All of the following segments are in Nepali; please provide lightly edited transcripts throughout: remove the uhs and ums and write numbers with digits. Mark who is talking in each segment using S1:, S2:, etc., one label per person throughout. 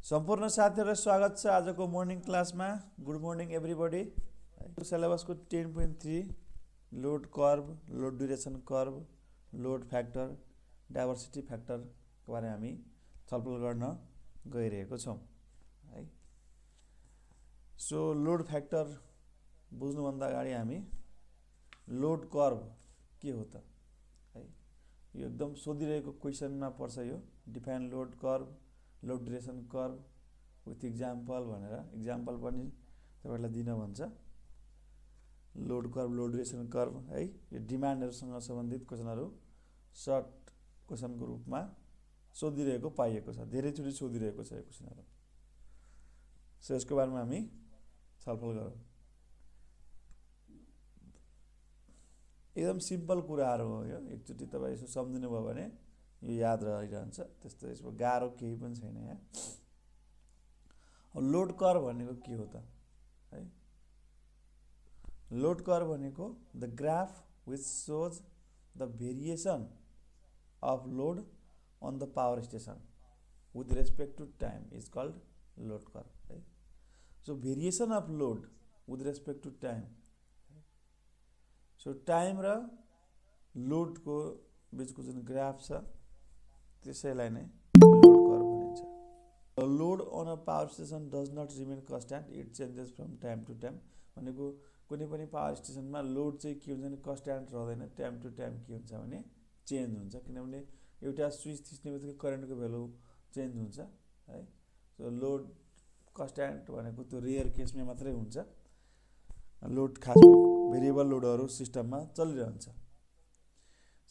S1: सम्पूर्ण साथीहरुलाई स्वागत छ आजको मर्निङ क्लासमा। Good morning everybody. सिलेबसको 10.3 load curve, load duration curve, load factor, diversity फ्याक्टरको बारे हामी छलफल गर्न गइरहेको छौं है। सो लोड फ्याक्टर बुझ्नुभन्दा अगाडि हामी लोड कर्भ के हो त है, यो एकदम सोधिरहेको क्वेशनमा पर्छ। यो define load curve, load duration curve with example भनेर इक्जाम्पल पनि तपाईहरुलाई दिन भन्छ। Load curve, load duration curve है, यो डिमान्डहरुसँग सम्बन्धित क्वेशनहरु सर्ट क्वेशनको रूपमा सोधिरहेको पाइएको छ, धेरैचोटि सोधिरहेको छ यो क्वेशनहरु। सो यसको बारेमा हामी छलफल गरौँ। एकदम सिम्पल कुराहरु हो यो, एकचोटि तपाई यसो सम्झिनु भयो भने यो याद रहिरहन्छ। त्यस्तो यसमा गाह्रो केही पनि छैन यहाँ। अब लोड कर्भ भनेको के हो त है? लोड कर्भ भनेको the graph which shows the variation of load on the power station with respect to time is called load curve है। So variation of load with respect to time, so time र लोडको बीचको जुन ग्राफ छ त्यसैलाई नै लोड कर्भ भनिन्छ। Load on a power station does not remain constant, it changes from time to time. भनेको कुनै पनि पावर स्टेशनमा लोड चाहिँ के हुन्छ भने कन्स्ट्यान्ट रहँदैन, टाइम टु टाइम के हुन्छ भने चेन्ज हुन्छ। किनभने एउटा स्विच थिच्नेबित्तिकै करेन्टको भ्यालु चेन्ज हुन्छ है। सो लोड कन्स्ट्यान्ट भनेको त्यो रेयर केसमा मात्रै हुन्छ। लोड खास भेरिएबल लोडहरु सिस्टममा चलिरहन्छ।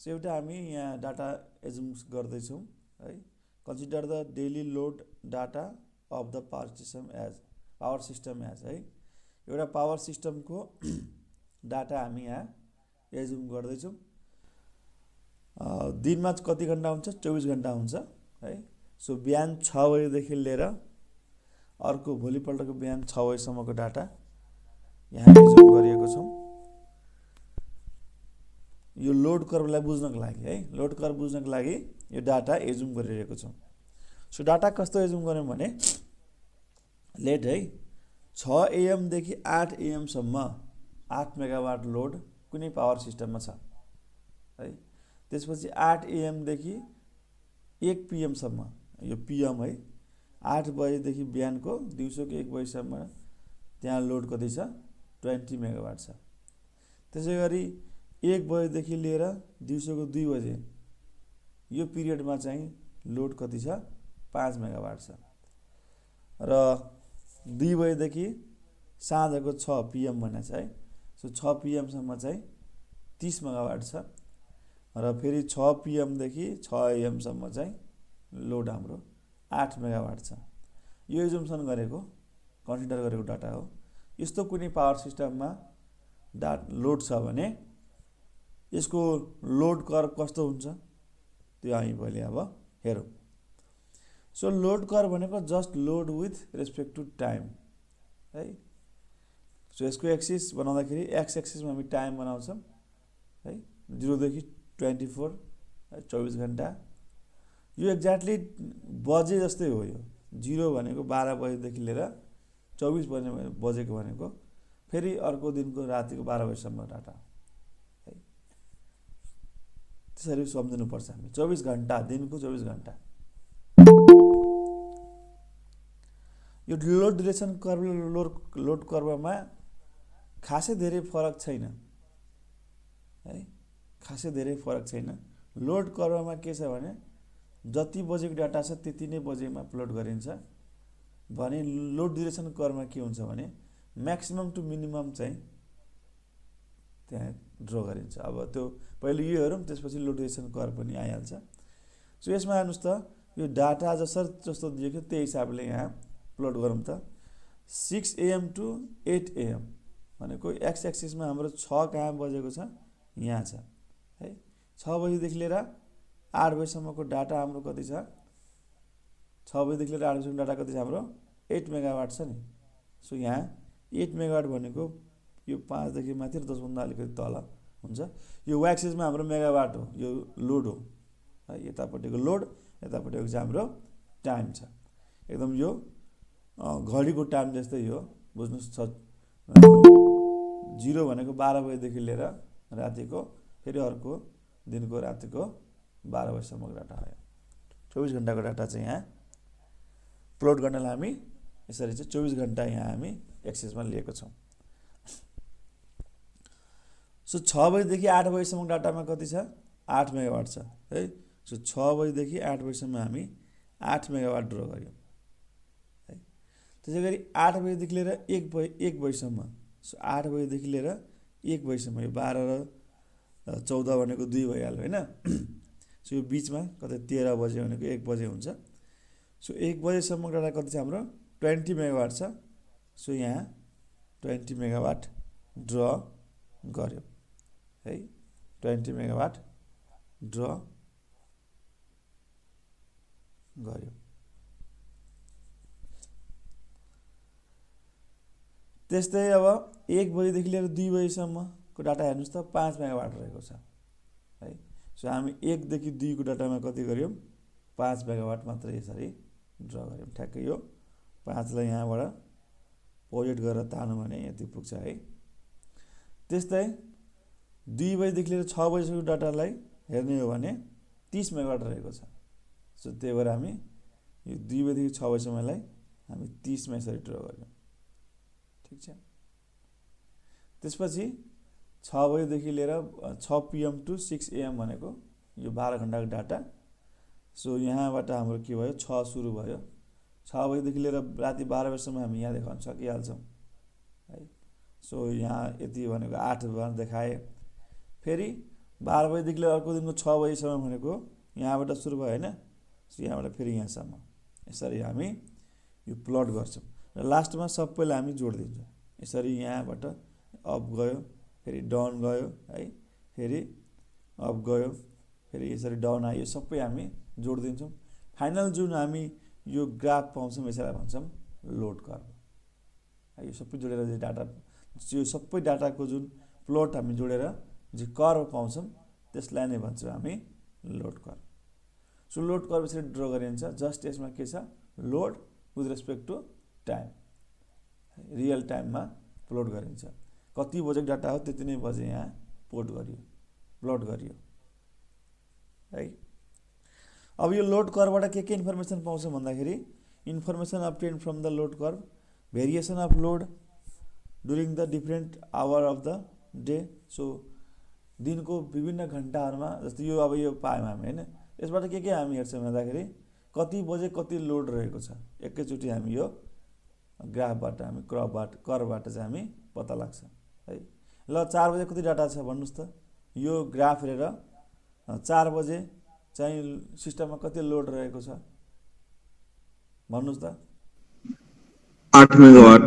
S1: सो एउटा हामी यहाँ डाटा एजुम गर्दैछौँ है। Consider the daily load data of the power system as है। एउटा पावर सिस्टमको डाटा हामी यहाँ एजुम गर्दैछौँ। दिनमा कति घण्टा हुन्छ? 24 घण्टा हुन्छ है। सो बिहान 6 बजेदेखि लिएर अर्को भोलिपल्टको बिहान 6 बजेसम्मको डाटा यहाँ एजुम गरिएको छौँ। यो लोड कर्भलाई बुझ्नको लागि है, लोड कर्भ बुझ्नको लागि यो डाटा एजुम गरिरहेको छौँ। सो डाटा कस्तो एजुम गर्यौं भने लेट है 6 AM देखि 8 AM सम्म 8 मेगावाट लोड कुनै पावर सिस्टममा छ है। त्यसपछि 8 AM देखि 1 PM सम्म, यो PM है, 8 बजेदेखि बिहानको दिउँसोको 1 बजेसम्म त्यहाँ लोड कति छ? 20 मेगावाट छ। त्यसैगरी 1 बजेदेखि लिएर दिउँसोको 2 बजे यो पिरियडमा चाहिँ लोड कति छ? 5 मेगावाट छ। र 2 बजेदेखि साँझको 6 PM भने छ है। सो 6 PM सम्म चाहिँ 30 मेगावाट छ। र फेरि 6 PM देखि 6 AM सम्म चाहिँ लोड हाम्रो 8 मेगावाट छ। यो एजुम्सन गरेको, कन्सिडर गरेको डाटा हो। यस्तो कुनै पावर सिस्टममा लोड छ भने यसको लोड कर्भ कस्तो हुन्छ त्यो हामी पहिले अब हेरौँ। सो लोड कर्भ भनेको just load with respect to time है। सो यसको एक्सिस बनाउँदाखेरि एक्स एक्सिसमा हामी टाइम बनाउँछौँ है, 0 देखि 24 24 घण्टा। यो एक्ज्याक्टली बजे जस्तै हो। यो 0 भनेको 12 बजेदेखि लिएर 24 बजेको भनेको फेरि अर्को दिनको रातिको 12 बजेसम्म डाटा है। त्यसरी सम्झिनु पर्छ हामी। 24 घण्टा, दिनको 24 घण्टा। यो लोड ड्युरेसन कर्भ र लोड कर्भमा खासै धेरै फरक छैन है, खासै धेरै फरक छैन। लोड कर्भमा के छ भने जति बजेको डाटा छ त्यति नै बजेमा प्लट गरिन्छ भने लोड ड्युरेसन कर्भमा के हुन्छ भने म्याक्सिमम टु मिनिमम चाहिँ त्यहाँ ड्र गरिन्छ। अब त्यो पहिले यो हेरौँ, त्यसपछि लोड ड्युरेसन कर्भ पनि आइहाल्छ। सो यसमा हेर्नुस् त, यो डाटा जस्तो दिएको त्यही हिसाबले यहाँ प्लट गरौँ त। 6 AM टु 8 AM भनेको एक्स एक्सिसमा हाम्रो 6 कहाँ बजेको छ? यहाँ छ है। 6 बजेदेखि लिएर 8 बजेसम्मको डाटा हाम्रो कति छ? 6 बजेदेखि लिएर 8 बजेसम्मको डाटा कति छ हाम्रो? 8 मेगावाट छ नि। सो यहाँ 8 मेगावाट भनेको यो 5 देखि माथि र 10 भन्दा अलिकति तल हुन्छ। यो वाइ एक्सिसमा हाम्रो मेगावाट हो, यो लोड हो है। यतापट्टिको लोड, यतापट्टिको चाहिँ हाम्रो टाइम छ। एकदम यो घडीको टाइम जस्तै हो बुझ्नुहोस्। 0 भनेको 12 बजेदेखि लिएर रातिको फेरि अर्को दिनको रातिको 12 बजीसम्मको डाटा आयो। 24 घन्टाको डाटा चाहिँ यहाँ प्लट गर्नलाई हामी यसरी चाहिँ 24 घन्टा यहाँ हामी एक्सेसमा लिएको छौँ। सो 6 बजीदेखि 8 बजीसम्मको डाटामा कति छ? 8 मेगावाट छ है। सो 6 बजीदेखि 8 बजीसम्म हामी 8 मेगावाट ड्र गऱ्यौँ है। त्यसै गरी 8 बजीदेखि लिएर 1 बजीसम्म, सो 8 बजीदेखि लिएर 1 बजीसम्म, यो 12 र 14 भनेको 2 भइहाल्यो होइन। सो यो बिचमा कतै 13 बजे भनेको 1 बजे हुन्छ। सो 1 बजेसम्मको डाटा कति छ हाम्रो? 20 मेगावाट छ। सो यहाँ 20 मेगावाट ड्र गऱ्यो है। 20 मेगावाट ड्र गऱ्यो। त्यस्तै अब 1 बजीदेखि लिएर 2 बजीसम्मको डाटा हेर्नुहोस् त 5 मेगावाट रहेको छ है। सो हामी 1 देखि 2 को डाटामा कति गऱ्यौँ? 5 मेगावाट मात्र यसरी ड्र गऱ्यौँ। ठ्याक्कै यो 5 लाई यहाँबाट पोजिट गरेर तार्नु भने यति पुग्छ है। त्यस्तै 2 बजीदेखि लिएर 6 बजीसम्मको डाटालाई हेर्ने हो भने 30 मेगावाट रहेको छ। सो त्यही भएर हामी यो 2 बजीदेखि 6 बजीसम्मलाई हामी 30 मा यसरी ड्र गऱ्यौँ। ठिक छ। त्यसपछि 6 बजीदेखि लिएर 6 PM to 6 AM भनेको यो 12 घन्टाको डाटा। सो यहाँबाट हाम्रो के भयो? 6 सुरु भयो। 6 बजीदेखि लिएर राति 12 बजीसम्म हामी यहाँ देखाउन सकिहाल्छौँ है। सो यहाँ यति भनेको 8 देखाए। फेरि 12 बजीदेखि लिएर अर्को दिनको 6 बजीसम्म भनेको यहाँबाट सुरु भयो होइन। सो यहाँबाट फेरि यहाँसम्म यसरी हामी यो प्लट गर्छौँ र लास्टमा सबैलाई हामी जोडिदिन्छौँ। यसरी यहाँबाट अप गयो, फेरि डाउन गयो है, फेरि अप गयो, फेरि यसरी डाउन आयो, सबै हामी जोडिदिन्छौँ। फाइनल जुन हामी यो ग्राफ पाउँछौँ यसलाई भन्छौँ लोड कर्भ है। यो सबै जोडेर चाहिँ डाटा, यो सबै डाटाको जुन प्लट हामी जोडेर जो कर्भ पाउँछौँ त्यसलाई नै भन्छौँ हामी load curve. So load curve यसरी ड्र गरिन्छ। जस्ट यसमा के छ? Load with respect to time, real टाइममा प्लट गरिन्छ। कति बजेको डाटा हो त्यति नै बजे यहाँ प्लट गरियो है। अब यो लोड कर्भबाट के इन्फर्मेसन पाउँछौँ भन्दाखेरि information obtain from the load curve, variation of load during the different hour of the day. So दिनको विभिन्न घन्टाहरूमा, जस्तै यो अब यो पायौँ हामी होइन। यसबाट के हामी हेर्छौँ भन्दाखेरि कति बजे कति लोड रहेको छ एकैचोटि हामी यो ग्राफबाट हामी कर्भबाट चाहिँ हामी पत्ता लाग्छ है। ल 4 बजे कति डाटा छ भन्नुहोस् त। यो ग्राफ हेरेर 4 बजे चाहिँ सिस्टममा कति लोड रहेको छ भन्नुहोस् त।
S2: 8 मेगावाट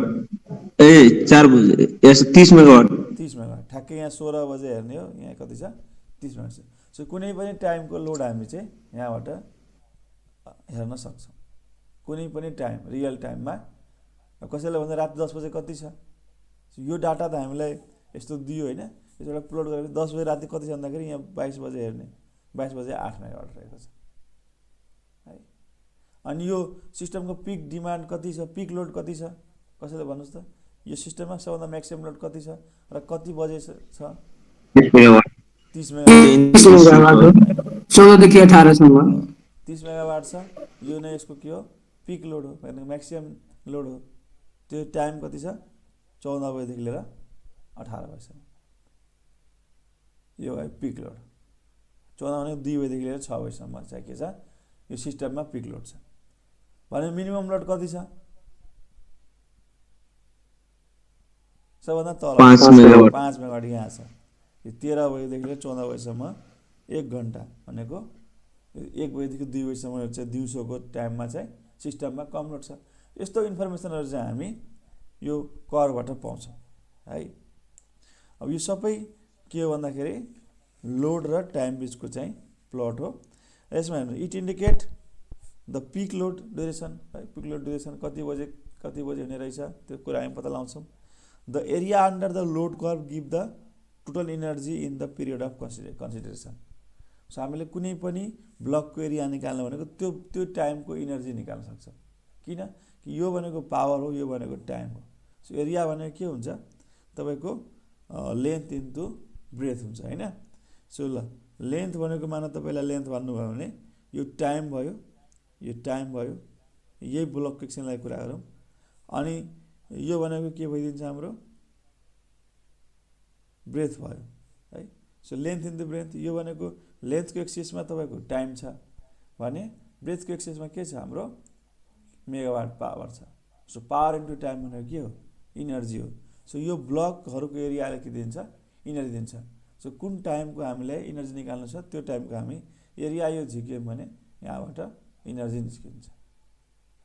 S2: 4 बजे 30 मेगावाट।
S1: 30 मेगावाट ठ्याक्कै यहाँ 16 बजे हेर्ने हो, यहाँ कति छ? 30 मेगावाट छ। सो कुनै पनि टाइमको लोड हामी चाहिँ यहाँबाट हेर्न सक्छौँ। कुनै पनि टाइम रियल टाइममा। कसैले भन्दा राति 10 बजे कति छ? यो डाटा त हामीलाई यस्तो दियो होइन। यसबाट प्लट गरेर 10 बजे राति कति छ भन्दाखेरि यहाँ 22 बजे हेर्ने, 22 बजे 8 मेगावाट रहेको छ है। अनि यो सिस्टमको पिक डिमान्ड कति छ? पिक लोड कति छ? कसैले भन्नुहोस् त। यो सिस्टममा सबभन्दा म्याक्सिमम लोड कति छ र कति बजे छ?
S2: 30 मेगावाट।
S1: 30 मेगावाट
S3: 14 देखि 18 सम्म
S1: 30 मेगावाट छ। यो नै यसको के हो? पिक लोड हो, म्याक्सिमम लोड हो। त्यो टाइम कति छ? 14 बजेदेखि लिएर 18 बजीसम्म। यो है पिक लोड। 14 भनेको 2 बजेदेखि लिएर 6 बजीसम्म चाहिँ के छ? यो सिस्टममा पिक लोड छ भने मिनिमम लोड कति छ? सबभन्दा तल 5 मेगावाट यहाँ छ। यो 13 बजेदेखि लिएर 14 बजीसम्म 1 घन्टा भनेको 1 बजेदेखि 2 बजीसम्म चाहिँ दिउँसोको टाइममा चाहिँ सिस्टममा कम लोड छ। यस्तो इन्फर्मेसनहरू चाहिँ हामी यो कर्भबाट पाउँछौँ है। अब यो सबै के हो भन्दाखेरि लोड र टाइम बिचको चाहिँ प्लट हो। यसमा हेर्नु it indicate the peak load duration है। पिक लोड ड्युरेसन कति बजे हुने रहेछ त्यो कुरा हामी पत्ता लगाउँछौँ। The area under the load curve give the total energy in the period of consideration. So हामीले कुनै पनि ब्लकको एरिया निकाल्नु भनेको त्यो टाइमको इनर्जी निकाल्न सक्छौँ। किन कि यो भनेको पावर हो, यो भनेको टाइम हो। सो एरिया भनेको के हुन्छ तपाईँको लेन्थ इन्टु ब्रेथ हुन्छ हैन। सो ल लेन्थ भनेको मान तपाईँलाई लेन्थ भन्नुभयो भने यो टाइम भयो, यो टाइम भयो, यही ब्लक सेक्सनलाई कुरा गरौँ। अनि यो भनेको के भइदिन्छ हाम्रो ब्रेथ भयो है। सो लेन्थ इन्टु ब्रेथ, यो भनेको लेन्थको एक्सिसमा तपाईँको टाइम छ भने ब्रेथको एक्सिसमा के छ हाम्रो मेगावाट पावर छ। सो पावर इन्टु टाइम भनेको के हो इनर्जी हो। सो यो ब्लकहरूको एरियाले के दिन्छ इनर्जी दिन्छ। सो कुन टाइमको हामीले इनर्जी निकाल्नु छ त्यो टाइमको हामी एरिया यो झिक्यौँ भने यहाँबाट इनर्जी निस्किन्छ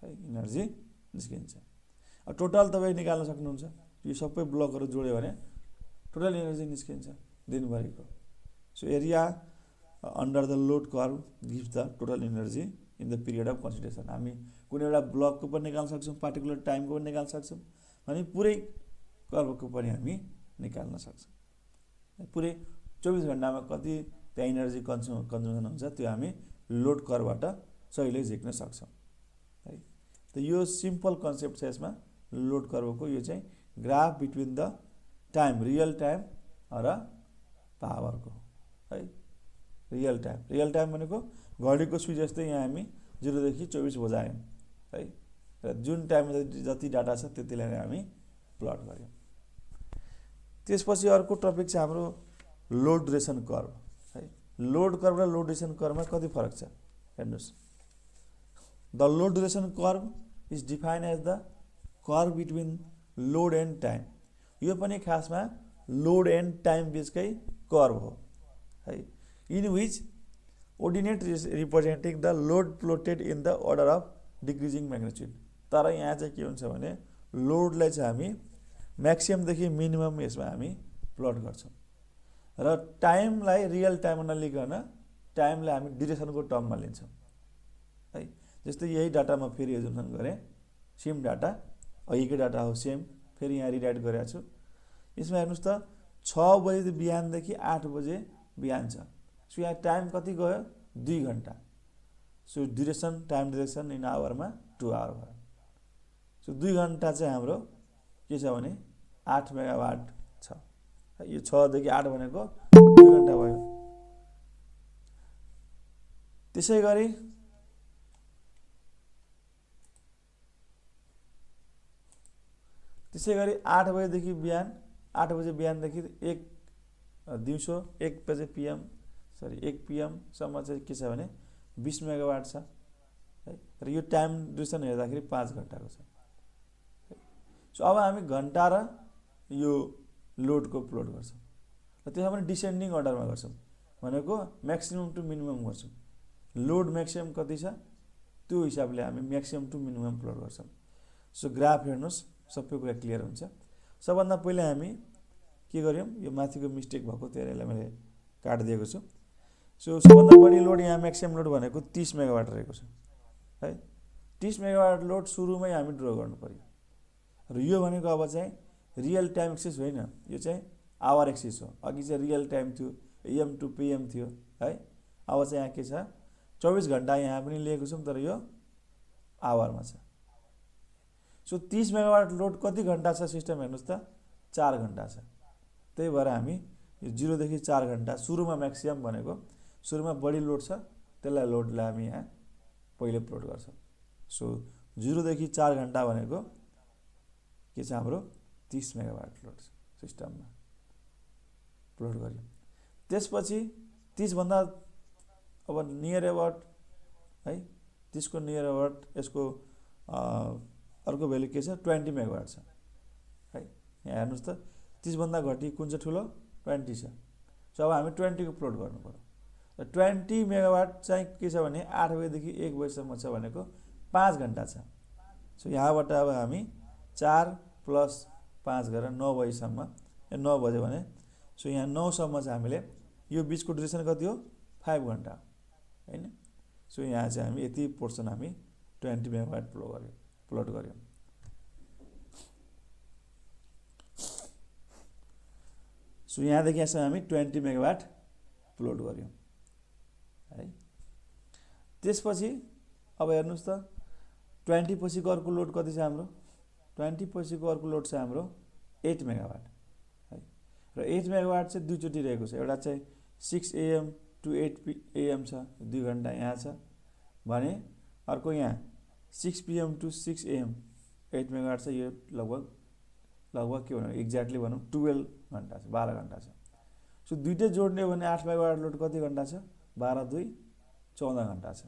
S1: है, इनर्जी निस्किन्छ। अब टोटल तपाईँ निकाल्न सक्नुहुन्छ, यो सबै ब्लकहरू जोड्यो भने टोटल इनर्जी निस्किन्छ दिनभरिको। So area under the load curve gives the total energy in the period of consideration. हामी कुनै एउटा ब्लकको पनि निकाल्न सक्छौँ, पार्टिकुलर टाइमको पनि निकाल्न सक्छौँ, अनि पुरै कर्भको पनि हामी निकाल्न सक्छौँ। पुरै 24 घन्टामा कति त्यहाँ इनर्जी कन्जम्सन हुन्छ त्यो हामी लोड कर्भबाट सहिलै झिक्न सक्छौँ है। त यो सिम्पल कन्सेप्ट छ यसमा लोड कर्भको। यो चाहिँ graph between the time real time र पावरको है। रियल टाइम भनेको घडीको सुई जस्तै यहाँ हामी 0 देखि 24 बजायौँ है, र जुन टाइममा जति डाटा छ त्यतिलाई हामी प्लट गऱ्यौँ। त्यसपछि अर्को टपिक छ हाम्रो लोड ड्युरेसन कर्भ है। लोड कर्भ र लोड ड्युरेसन कर्भमा कति फरक छ हेर्नुहोस्। The load duration curve is defined as the curve between load and time. यो पनि खासमा लोड एन्ड टाइम बिचकै कर्भ हो है। In which ordinate representing the load plotted in the order of decreasing magnitude. तर यहाँ चाहिँ के हुन्छ भने लोडलाई चाहिँ हामी म्याक्सिममदेखि मिनिमम यसमा हामी प्लट गर्छौँ, र टाइमलाई रियल टाइममा नलिकन टाइमलाई हामी ड्युरेसनको टर्ममा लिन्छौँ है। जस्तै यही डाटामा फेरि एजुम्सन गरेँ, सेम डाटा अघिकै डाटा हो सेम, फेरि यहाँ रिराइट गरेको छु। यसमा हेर्नुहोस् त 6 बजे बिहानदेखि 8 बजे बिहान छ। सो यहाँ टाइम कति गयो 2 घन्टा। So duration time duration in आवरमा 2 आवर भयो। सो 2 घन्टा चाहिँ हाम्रो के छ भने 8 मेगावाट छ। यो 6 देखि 8 भनेको 2 घन्टा भयो। त्यसै गरी त्यसै गरी 8 बजेदेखि बिहान 8 बजे बिहानदेखि दिउँसो 1 बजे PM 1 PM सम्म चाहिँ के छ भने 20 मेगावाट छ है, र यो टाइम ड्युरेसन हेर्दाखेरि 5 घन्टाको छ। सो अब हामी घन्टा र यो लोडको प्लट गर्छौँ, र त्यसमा पनि डिसेन्डिङ अर्डरमा गर्छौँ, भनेको म्याक्सिमम टु मिनिमम गर्छौँ। लोड म्याक्सिमम कति छ त्यो हिसाबले हामी म्याक्सिमम टु मिनिमम प्लट गर्छौँ। सो ग्राफ हेर्नुहोस् सबै कुरा क्लियर हुन्छ। सबभन्दा पहिले हामी के गर्यौँ, यो माथिको मिस्टेक भएको त्यसलाई मैले काटिदिएको छु। सो सबभन्दा बढी लोड यहाँ म्याक्सिमम लोड भनेको 30 मेगावाट रहेको छ है। 30 मेगावाट लोड सुरुमै हामी ड्र गर्नु पर्यो, र यो भनेको अब चाहिँ रियल टाइम एक्सिस होइन, यो चाहिँ आवर एक्सिस हो। अघि चाहिँ रियल टाइम थियो, AM टु PM थियो है। अब चाहिँ यहाँ के छ 24 घन्टा यहाँ पनि लिएको छौँ, तर यो आवरमा छ। सो 30 मेगावाट लोड कति घन्टा छ सिस्टम हेर्नुहोस् त 4 घन्टा छ। त्यही भएर हामी यो 0 देखि 4 घन्टा सुरुमा म्याक्सिमम भनेको सुरुमा बढी लोड छ त्यसलाई लोडलाई हामी यहाँ पहिले प्लट गर्छौँ। सो 0 देखि 4 घन्टा भनेको के छ हाम्रो 30 मेगावाट लोड सिस्टममा प्लट गर्यौँ। त्यसपछि 30 भन्दा अब नियर अबाउट है, 30 को नियर अबाउट यसको अर्को भ्यालु के छ 20 मेगावाट छ है। यहाँ हेर्नुहोस् त 30 भन्दा घटी कुन चाहिँ ठुलो 20 छ। सो अब हामी 20 को प्लट गर्नु पर्यो, र 20 मेगावाट चाहिँ के छ भने 8 बजेदेखि 1 बजेसम्म छ भनेको 5 घन्टा छ। सो यहाँबाट अब हामी 4 + 5 गरेर 9 बजेसम्म 9 बज्यो भने सो यहाँ 9 सम्म चाहिँ हामीले यो बिचको ड्युरेसन कति हो 5 घन्टा हैन। सो यहाँ चाहिँ हामी यति पोर्सन हामी 20 मेगावाट प्लट गर्यौँ। सो यहाँदेखि यहाँसम्म हामी 20 मेगावाट प्लट गर्यौँ है। त्यसपछि अब हेर्नुहोस् त 20 पछिको अर्को लोड कति छ हाम्रो 20 पछिको अर्को लोड छ हाम्रो 8 मेगावाट है र 8 मेगावाट चाहिँ दुईचोटि रहेको छ एउटा चाहिँ 6 AM to 8 AM छ 2 घण्टा यहाँ छ भने अर्को यहाँ 6 PM to 6 AM 8 मेगावाट छ यो लगभग के भनौँ एक्ज्याक्टली भनौँ 12 घण्टा छ 12 घण्टा छ सो दुईटै जोड्ने हो भने 8 मेगावाट लोड कति घण्टा छ 12 2 14 घण्टा छ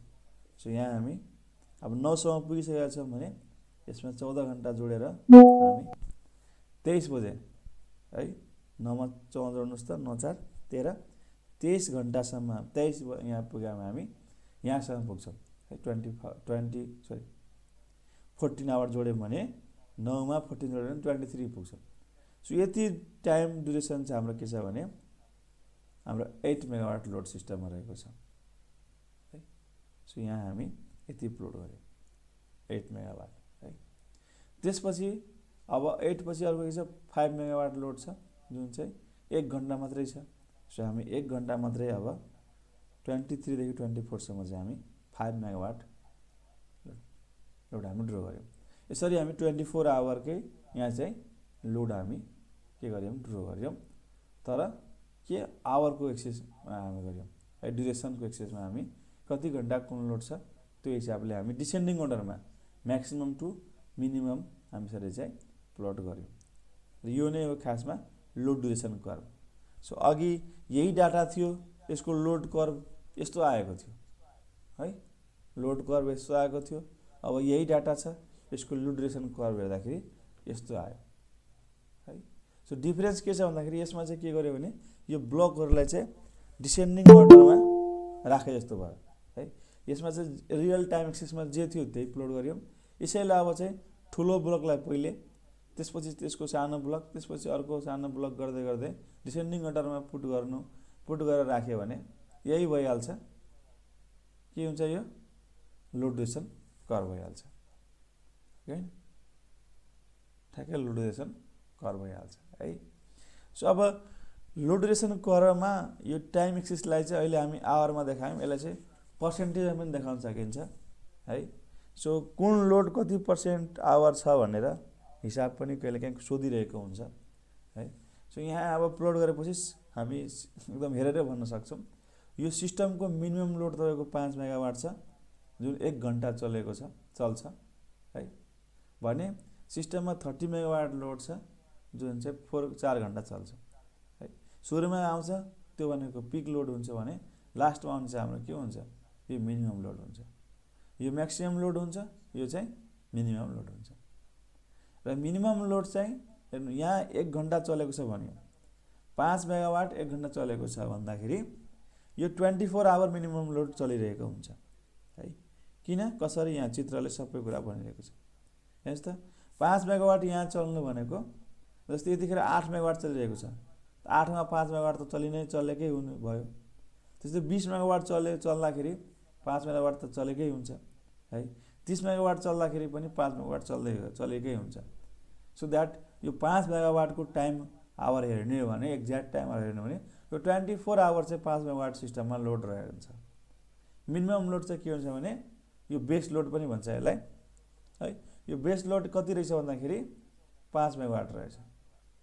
S1: सो यहाँ हामी अब 9 सम्म पुगिसकेका छौँ भने यसमा 14 घण्टा जोडेर हामी 23 बजे है 9 मा 14 जोड्नुहोस् त 9 4 13 23 घण्टासम्म 23 यहाँ पुग्यौँ हामी यहाँसम्म पुग्छौँ है 14 आवर जोड्यौँ भने 9 मा 14 जोड्यो भने 23 पुग्छौँ सो यति टाइम ड्युरेसन चाहिँ हाम्रो के छ भने हाम्रो 8 मेगावाट लोड सिस्टममा रहेको छ है सो यहाँ हामी यति प्लोड गर्यौँ 8 मेगावाट है त्यसपछि अब 8 पछि अर्को के छ 5 मेगावाट लोड छ जुन चाहिँ 1 घण्टा मात्रै छ सो हामी 1 घण्टा मात्रै अब 23 देखि 24 सम्म चाहिँ हामी 5 मेगावाट लोड हामी ड्र गर्यौँ यसरी हामी 24 आवरकै यहाँ चाहिँ लोड हामी के गर्यौँ ड्र गर्यौँ तर के आवरको एक्सेसमा हामी गर्यौँ है ड्युरेसनको एक्सेसमा हामी कति घण्टा कुन लोड छ त्यो हिसाबले हामी डिसेन्डिङ अर्डरमा म्याक्सिमम टु मिनिमम हामी यसरी चाहिँ प्लट गर्यौँ र यो नै हो खासमा लोड ड्युरेसन कर्भ सो अघि यही डाटा थियो यसको लोड कर्भ यस्तो आएको थियो है लोड कर्भ यस्तो आएको थियो अब यही डाटा छ यसको लोड ड्युरेसन कर्भ हेर्दाखेरि यस्तो आयो है सो डिफरेन्स के छ भन्दाखेरि यसमा चाहिँ के गर्यो भने यो ब्लकहरूलाई चाहिँ डिसेन्डिङ अर्डरमा राखे जस्तो भयो है यसमा चाहिँ रियल टाइम एक्सेसमा जे थियो त्यही प्लोड गर्यौँ यसैले अब चाहिँ ठुलो ब्लकलाई पहिले त्यसपछि त्यसको सानो ब्लक त्यसपछि अर्को सानो ब्लक गर्दै गर्दै डिसेन्डिङ अर्डरमा पुट गरेर राख्यो भने यही भइहाल्छ के हुन्छ यो लोड ड्युरेसन कर्भ भइहाल्छ है ठ्याक्कै लोड ड्युरेसन कर्भ भइहाल्छ है सो अब लोड ड्युरेसन कर्भमा यो टाइम एक्सिसलाई चाहिँ अहिले हामी आवरमा देखायौँ यसलाई चाहिँ पर्सेन्टेजमा पनि देखाउन सकिन्छ है सो कुन लोड कति % आवर छ भनेर हिसाब पनि कहिलेकाहीँ सोधिरहेको हुन्छ है सो यहाँ अब प्लट गरेपछि हामी एकदम हेरेर भन्न सक्छौँ यो सिस्टमको मिनिमम लोड तपाईँको 5 मेगावाट छ जुन 1 घण्टा चलेको छ चल्छ है भने सिस्टममा 30 मेगावाट लोड छ जुन चाहिँ 4 घण्टा चल्छ है सुरुमा आउँछ त्यो भनेको पिक लोड हुन्छ भने लास्टमा आउने चाहिँ हाम्रो के हुन्छ यो मिनिमम लोड हुन्छ यो म्याक्सिमम लोड हुन्छ यो चाहिँ मिनिमम लोड हुन्छ र मिनिमम लोड चाहिँ हेर्नु यहाँ 1 घण्टा चलेको छ भन्यो 5 मेगावाट 1 घण्टा चलेको छ भन्दाखेरि यो 24 आवर मिनिमम लोड चलिरहेको हुन्छ है किन कसरी यहाँ चित्रले सबै कुरा भनिरहेको छ हेर्नुहोस् त 5 मेगावाट यहाँ चल्नु भनेको जस्तै यतिखेर 8 मेगावाट चलिरहेको छ 8 मा 5 मेगावाट त चलेकै हुनु भयो त्यस्तै 20 मेगावाट चल्दाखेरि 5 मेगावाट त चलेकै हुन्छ है 30 मेगावाट चल्दाखेरि पनि 5 मेगावाट चलेकै हुन्छ सो द्याट यो 5 मेगावाटको टाइम आवर हेर्ने हो भने एक्ज्याक्ट टाइम आवर हेर्ने हो भने यो 24 आवर चाहिँ 5 मेगावाट सिस्टममा लोड रहेको हुन्छ मिनिमम लोड चाहिँ के हुन्छ भने यो बेस लोड पनि भन्छ यसलाई है यो बेस लोड कति रहेछ भन्दाखेरि 5 मेगावाट रहेछ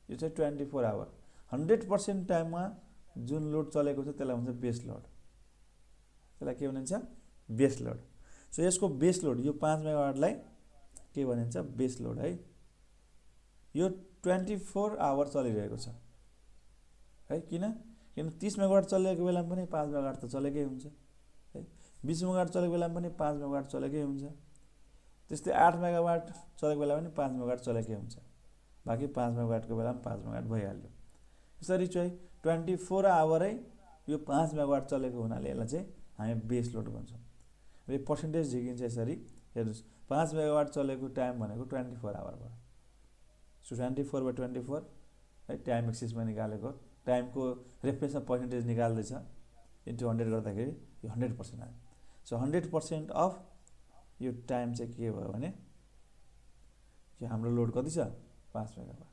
S1: यो चाहिँ 24 आवर 100% टाइममा जुन लोड चलेको छ त्यसलाई भन्छ बेस लोड त्यसलाई के भनिन्छ बेस लोड सो यसको बेस लोड यो 5 मेगावाटलाई के भनिन्छ बेस लोड है यो 24 आवर चलिरहेको छ है किन 30 मेगावाट चलेको बेलामा पनि 5 मेगावाट त चलेकै हुन्छ है 20 मेगावाट चलेको बेलामा पनि 5 मेगावाट चलेकै हुन्छ त्यस्तै 8 मेगावाट चलेको बेलामा पनि 5 मेगावाट चलेकै हुन्छ बाँकी 5 मेगावाटको बेलामा 5 मेगावाट भइहाल्यो यसरी चाहिँ 24 आवरै यो 5 मेगावाट चलेको हुनाले यसलाई चाहिँ हामी बेस लोड भन्छौँ र यो पर्सेन्टेज झिकिन्छ यसरी हेर्नुहोस् 5 मेगावाट चलेको टाइम भनेको 24 आवर भयो सो 24/24 है टाइम एक्सिसमा निकालेको टाइमको रेफरेन्समा पर्सेन्टेज निकाल्दैछ इन्टु 100 गर्दाखेरि यो 100% आयो सो 100% अफ यो टाइम चाहिँ के भयो भने कि हाम्रो लोड कति छ 5 मेगावाट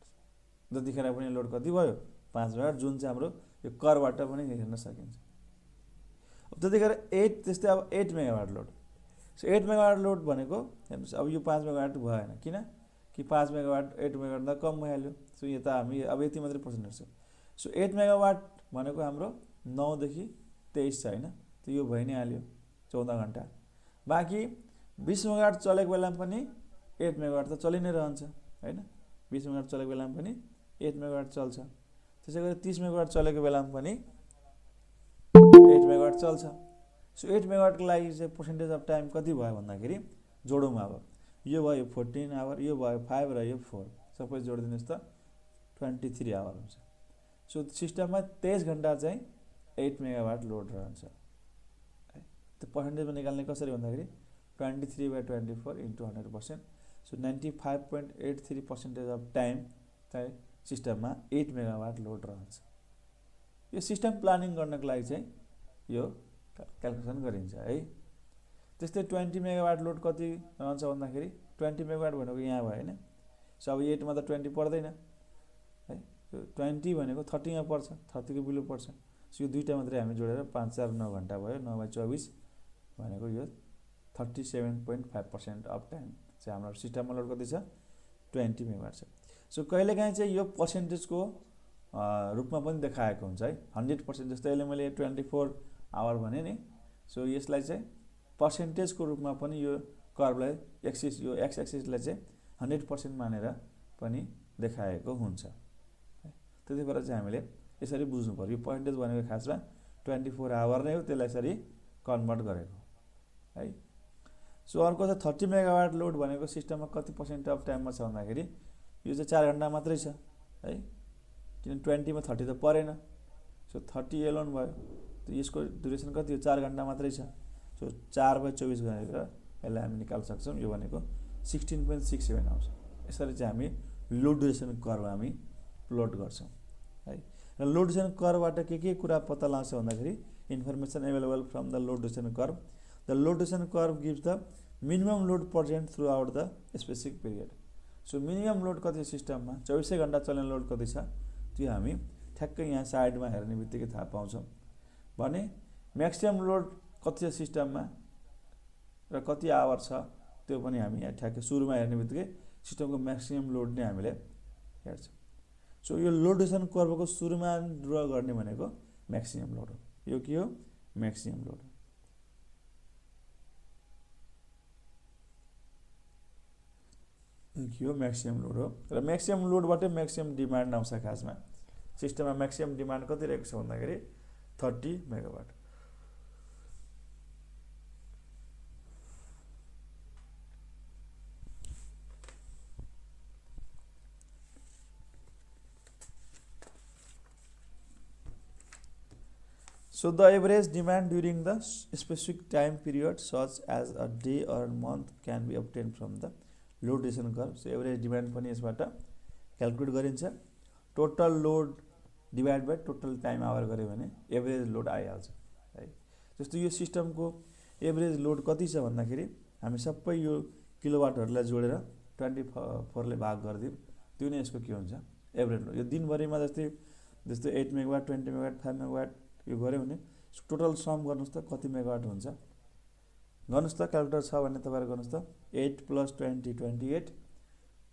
S1: जतिखेर पनि लोड कति भयो 5 मेगावाट जुन चाहिँ हाम्रो यो कर्भबाट पनि हेर्न सकिन्छ अब त्यतिखेर 8 त्यस्तै अब 8 megawatt load so 8 megawatt load भनेको हेर्नुहोस् अब यो 5 मेगावाट भएन किन कि 5 मेगावाट 8 मेगावाट त कम भइहाल्यो। सो यो त हामी अब यति मात्रै पर्सेन्टेज छ। सो 8 मेगावाट भनेको हाम्रो 9 देखि 23 छ हैन, त यो भइ नै हाल्यो 14 घण्टा। बाँकी 20 मेगावाट चलेको बेलामा पनि 8 मेगावाट त चलि नै रहन्छ हैन, 20 मेगावाट चलेको बेलामा पनि 8 मेगावाट चल्छ। त्यसै गरी 30 मेगावाट चलेको बेलामा पनि 8 मेगावाट चल्छ। सो 8 मेगावाटको लागि चाहिँ पर्सेन्टेज अफ टाइम कति भयो भन्दाखेरि जोडौँ अब, यो भयो 14 आवर, यो भयो 5 र यो 4, सबै जोडिदिनुहोस् त 23 आवर हुन्छ। सो सिस्टममा 23 घण्टा चाहिँ 8 मेगावाट लोड रहन्छ। त्यो पर्सेन्टेजमा निकाल्ने कसरी भन्दाखेरि 23/24 इन्टु 100%। सो 95.83% अफ टाइम चाहिँ सिस्टममा 8 मेगावाट लोड रहन्छ। यो सिस्टम प्लानिङ गर्नको लागि चाहिँ यो क्यालकुलेसन गरिन्छ है। त्यस्तै 20 मेगावाट लोड कति रहन्छ भन्दाखेरि 20 मेगावाट भनेको यहाँ भयो हैन। सो अब 8 मा त 20 पर्दैन है, 20 भनेको 30 मा पर्छ, 30 को बिलो पर्छ। सो यो दुईटा मात्रै हामी जोडेर 5 4 9 घण्टा भयो, 9/24 भनेको यो 37.5% अफ टाइम चाहिँ हाम्रो सिस्टममा लोड कति छ 20 मेगावाट छ। सो कहिलेकाहीँ चाहिँ यो पर्सेन्टेजको रूपमा पनि देखाएको हुन्छ है, 100%। जस्तै अहिले मैले 24 आवर भने नि, सो यसलाई चाहिँ पर्सेन्टेजको रूपमा पनि यो कर्भलाई एक्सिस, यो एक्स एक्सिसलाई चाहिँ 100% मानेर पनि देखाएको हुन्छ। त्यति भएर चाहिँ हामीले यसरी बुझ्नु पर्यो। यो पर्सेन्टेज भनेको खासमा 24 आवर नै हो, त्यसलाई यसरी कन्भर्ट गरेको है। सो अर्को चाहिँ 30 मेगावाट लोड भनेको सिस्टममा कति पर्सेन्ट अफ टाइममा छ भन्दाखेरि यो चाहिँ 4 घण्टा मात्रै छ है, किन 20 मा 30 त परेन। सो 30 एलोन भयो, त यसको ड्युरेसन कति हो 4 घण्टा मात्रै छ। सो 4/24 गरेर यसलाई हामी निकाल्न सक्छौँ। यो भनेको 16.67 आउँछ। यसरी चाहिँ हामी लोड ड्युरेसन कर्भ हामी प्लट गर्छौँ है। र लोड ड्युरेसन कर्भबाट के कुरा पत्ता लाग्छ भन्दाखेरि information available from the load duration curve. The load duration curve gives the minimum load present through out the specific period. So minimum load कति सिस्टममा 24 घण्टा चल्ने लोड कति छ त्यो हामी ठ्याक्कै यहाँ साइडमा हेर्ने बित्तिकै थाहा पाउँछौँ। भने म्याक्सिमम लोड कति छ सिस्टममा र कति आवर छ त्यो पनि हामी यहाँ ठ्याक्कै सुरुमा हेर्ने बित्तिकै सिस्टमको म्याक्सिमम लोड नै हामीले हेर्छौँ। सो यो लोड ड्युरेसन कर्भको सुरुमा ड्र गर्ने भनेको म्याक्सिमम लोड हो। यो के हो म्याक्सिमम लोड हो। के हो म्याक्सिमम लोड हो। र म्याक्सिमम लोडबाटै म्याक्सिमम डिमान्ड आउँछ। खासमा सिस्टममा म्याक्सिमम डिमान्ड कति रहेको छ भन्दाखेरि 30 megawatt. So the average demand during the specific time period such as a day or a month can be obtained from the load duration curve. So average demand पनि यसबाट क्यालकुलेट गरिन्छ। Total load divide by total time hour गऱ्यो भने एभरेज लोड आइहाल्छ है। जस्तो यो सिस्टमको एभरेज लोड कति छ भन्दाखेरि हामी सबै यो किलोवाटहरूलाई जोडेर 24 ले भाग गरिदिउँ, त्यो नै यसको के हुन्छ एभरेज लोड। यो दिनभरिमा जस्तै 8 मेगावाट 20 मेगावाट 5 मेगावाट यो गऱ्यो भने टोटल सम गर्नुहोस् त कति मेगावाट हुन्छ गर्नुहोस् त। क्यालकुलेटर छ भने तपाईँहरू गर्नुहोस् त। 8 + 20 28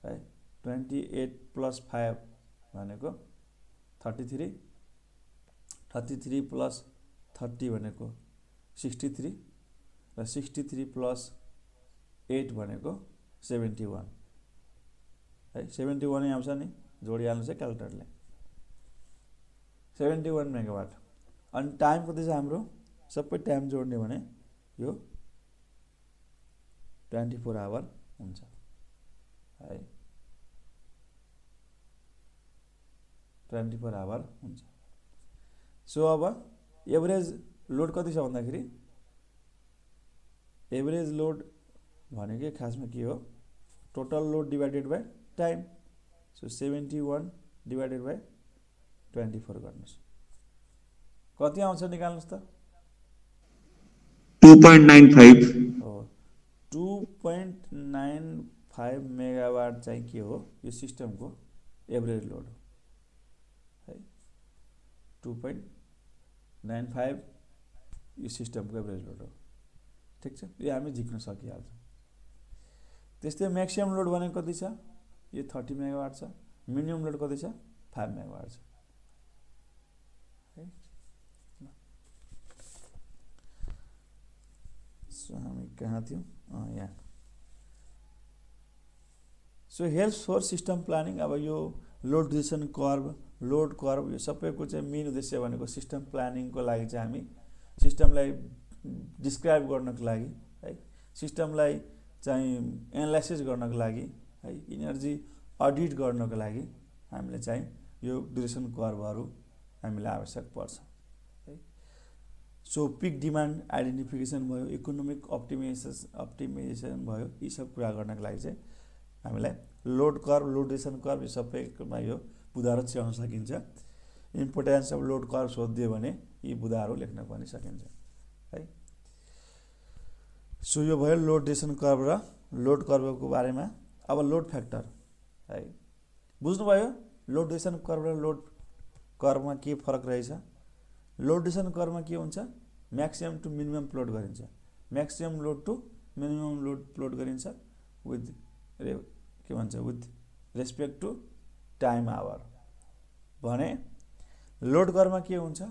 S1: है, 28 + 5 भनेको 33, 33 + 30 भनेको 63 र 63 + 8 भनेको 71 है। 71 नै आउँछ नि, जोडिहाल्नुहोस् है क्यालकुलेटरले। 71 मेगावाट। अनि टाइम कति छ हाम्रो सबै टाइम जोड्ने भने यो 24 आवर हुन्छ है, 24 आवर हुन्छ। सो अब एभरेज लोड कति छ भन्दाखेरि एभरेज लोड भनेको खासमा के हो total load divided by time. So 71 divided by 24 गर्नुहोस् कति आउँछ निकाल्नुहोस् त।
S2: 2.95
S1: हो 2.95 मेगावाट चाहिँ के हो यो सिस्टमको एभरेज लोड हो है। 2.95 यो सिस्टमको एभरेज लोड हो। ठिक छ, यो हामी झिक्न सकिहाल्छौँ। त्यस्तै म्याक्सिमम लोड भनेको कति छ, यो 30 मेगावाट छ। मिनिमम लोड कति छ, 5 मेगावाट छ है। सो हामी कहाँ थियौँ, यहाँ। So helps for system planning. अब यो load decision curve, load curve, यो सबैको चाहिँ मेन उद्देश्य भनेको सिस्टम प्लानिङको लागि चाहिँ हामी सिस्टमलाई डिस्क्राइब गर्नको लागि है, सिस्टमलाई चाहिँ एनालाइसिस गर्नको लागि है, इनर्जी अडिट गर्नको लागि हामीले चाहिँ यो डिसिसन कर्भहरू हामीलाई आवश्यक पर्छ है। सो पिक डिमान्ड आइडेन्टिफिकेसन भयो, इकोनोमिक अप्टिमाइजेसन भयो, यी सब कुरा गर्नको लागि चाहिँ हामीलाई load curve, load decision curve यो सबैमा यो बुदाहरू च्याउन सकिन्छ। इम्पोर्टेन्स अफ लोड कर्भ सोधिदियो भने यी बुदाहरू लेख्न पनि सकिन्छ है। सो यो भयो लोड डिसिसन कर्भ र लोड कर्भको बारेमा। अब लोड फ्याक्टर है, बुझ्नुभयो लोड डिसिसन कर्भ र लोड कर्भमा के फरक रहेछ। लोड डिसिसन कर्भमा के हुन्छ, म्याक्सिमम टु मिनिमम प्लट गरिन्छ, maximum load to minimum load plot गरिन्छ विथ के भन्छ, with respect to time hour. भने लोड कर्भमा के हुन्छ,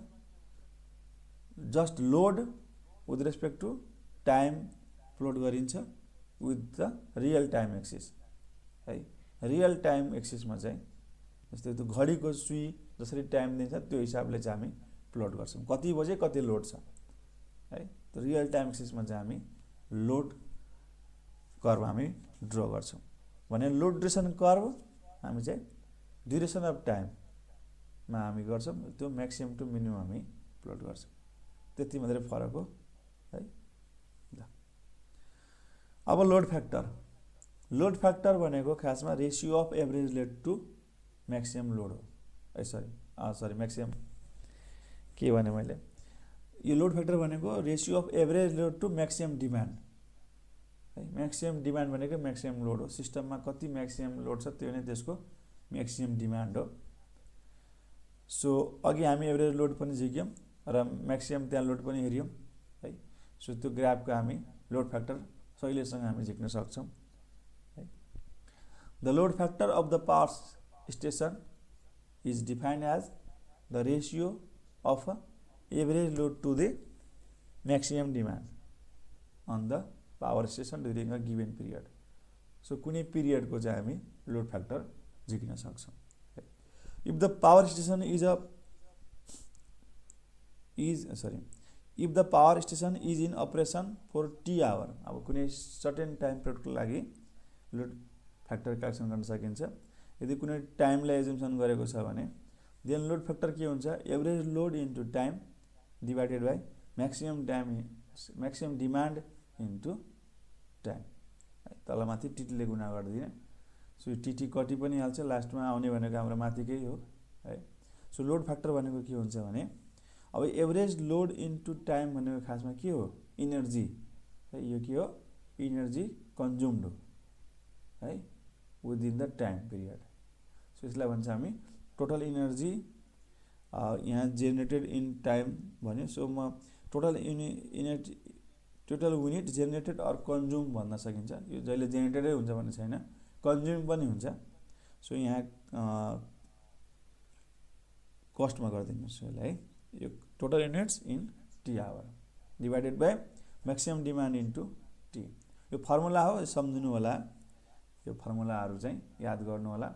S1: just load with respect to time plot गरिन्छ with the real time axis है। रियल टाइम एक्सिसमा चाहिँ जस्तै त्यो घडीको सुई जसरी टाइम दिन्छ त्यो हिसाबले चाहिँ हामी प्लट गर्छौँ, कति बजे कति लोड छ है। त्यो रियल टाइम एक्सिसमा चाहिँ हामी लोड कर्भ हामी ड्र गर्छौँ। भने लोड डिसिसन कर्भ हामी चाहिँ ड्युरेसन अफ टाइममा हामी गर्छौँ, त्यो म्याक्सिमम टु मिनिमम हामी प्लट गर्छौँ। त्यति मात्रै फरक हो है। अब लोड फ्याक्टर, लोड फ्याक्टर भनेको खासमा ratio of average load to maximum load हो। सरी म्याक्सिमम के भने मैले, यो लोड फ्याक्टर भनेको ratio of average load to maximum demand है। म्याक्सिमम डिमान्ड भनेको म्याक्सिमम लोड हो, सिस्टममा कति म्याक्सिमम लोड छ त्यो नै त्यसको म्याक्सिमम डिमान्ड हो। सो अघि हामी एभरेज लोड पनि झिक्यौँ र म्याक्सिमम त्यहाँ लोड पनि हेऱ्यौँ है। सो त्यो ग्राफको हामी लोड फ्याक्टर सहिलेसँग हामी झिक्न सक्छौँ है। The load factor of the power station is defined as the ratio of average load to the maximum demand on the power station during a given period. So कुनै पिरियडको चाहिँ हामी लोड फ्याक्टर झिक्न सक्छौँ। If the power station if the power station is in operation for T hour, अब कुनै सर्टेन टाइम पिरियडको लागि लोड फ्याक्टर क्याल्कुलेसन गर्न सकिन्छ। यदि कुनै टाइमलाई एजुम्सन गरेको छ भने देन लोड फ्याक्टर के हुन्छ, average load into time divided by maximum demand into time. तलमाथि टिटीले गुणा गरिदिने। सो यो टिटी कति पनि हाल्छ, लास्टमा आउने भनेको हाम्रो माथिकै हो है। सो लोड फ्याक्टर भनेको के हुन्छ भने, अब एभरेज लोड इन्टु टाइम भनेको खासमा के हो, इनर्जी है। यो के हो, इनर्जी कन्ज्युम्ड हो है within the time period. So यसलाई भन्छ हामी टोटल इनर्जी यहाँ जेनेरेटेड इन टाइम भन्यो। सो म total unit generated or consume भन्न सकिन्छ। यो जहिले जेनेरेटेडै हुन्छ भन्ने छैन, कन्ज्युम पनि हुन्छ। सो यहाँ कस्टमा गरिदिनुहोस् यसलाई है। यो total units in T hour divided by maximum demand into T. यो फर्मुला हो, सम्झिनु होला। यो फर्मुलाहरू चाहिँ याद गर्नु होला,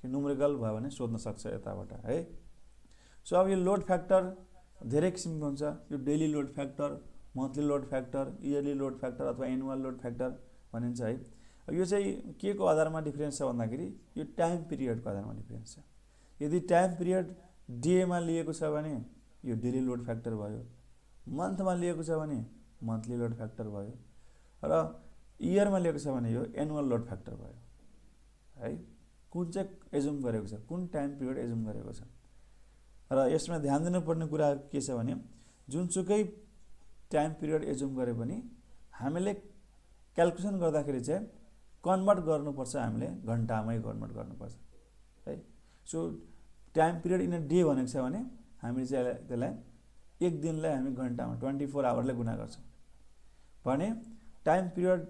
S1: कि न्युमेरिकल भयो भने सोध्न सक्छ यताबाट है। सो अब यो लोड फ्याक्टर धेरै किसिमको हुन्छ। यो daily load factor, monthly load factor, yearly load factor अथवा एनुअल लोड फ्याक्टर भनिन्छ है। यो चाहिँ के को आधारमा डिफरेन्स छ भन्दाखेरि यो टाइम पिरियडको आधारमा डिफरेन्स छ। यदि टाइम पिरियड डेमा लिएको छ भने यो डेली लोड फ्याक्टर भयो, मन्थमा लिएको छ भने मन्थली लोड फ्याक्टर भयो, र इयरमा लिएको छ भने यो एनुअल लोड फ्याक्टर भयो है। कुन चाहिँ एजुम गरेको छ, कुन टाइम पिरियड एजुम गरेको छ। र यसमा ध्यान दिनुपर्ने कुरा के छ भने, जुनसुकै टाइम पिरियड एजुम गरे पनि हामीले क्याल्कुलेसन गर्दाखेरि चाहिँ कन्भर्ट गर्नुपर्छ, हामीले घन्टामै कन्भर्ट गर्नुपर्छ है। So time period in a day भनेको छ भने हामीले चाहिँ त्यसलाई एक दिनलाई हामी घन्टामा 24 आवरले गुणा गर्छौँ। भने टाइम पिरियड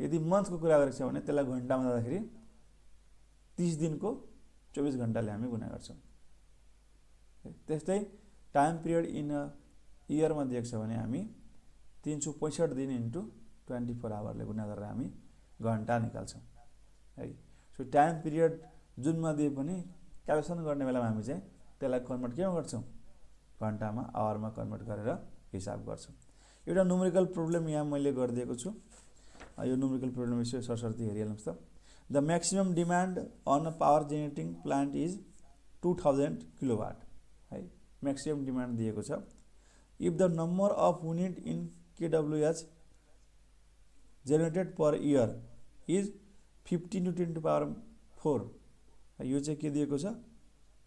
S1: यदि मन्थको कुरा गरेको छ भने त्यसलाई घन्टामा जाँदाखेरि 30 दिनको 24 घन्टाले हामी गुणा गर्छौँ। त्यस्तै टाइम पिरियड इन अ इयरमा दिएको छ भने हामी 365 दिन इन्टु 24 आवरले गुणा गरेर हामी घन्टा निकाल्छौँ है। सो टाइम पिरियड जुनमा दिए पनि क्यालकुलेसन गर्ने बेलामा हामी चाहिँ त्यसलाई कन्भर्ट केमा गर्छौँ, घन्टामा आवरमा कन्भर्ट गरेर हिसाब गर्छौँ। एउटा न्युमेरिकल प्रब्लम यहाँ मैले गरिदिएको छु। यो न्युमेरिकल प्रब्लम यसो सरसर्ती हेरिहाल्नुहोस् त। The maximum demand on a power generating plant is 2000 kilowatt है, म्याक्सिमम डिमान्ड दिएको छ। If the number of unit in KWH generated per year is 50 × 10⁴, यो चाहिँ के दिएको छ,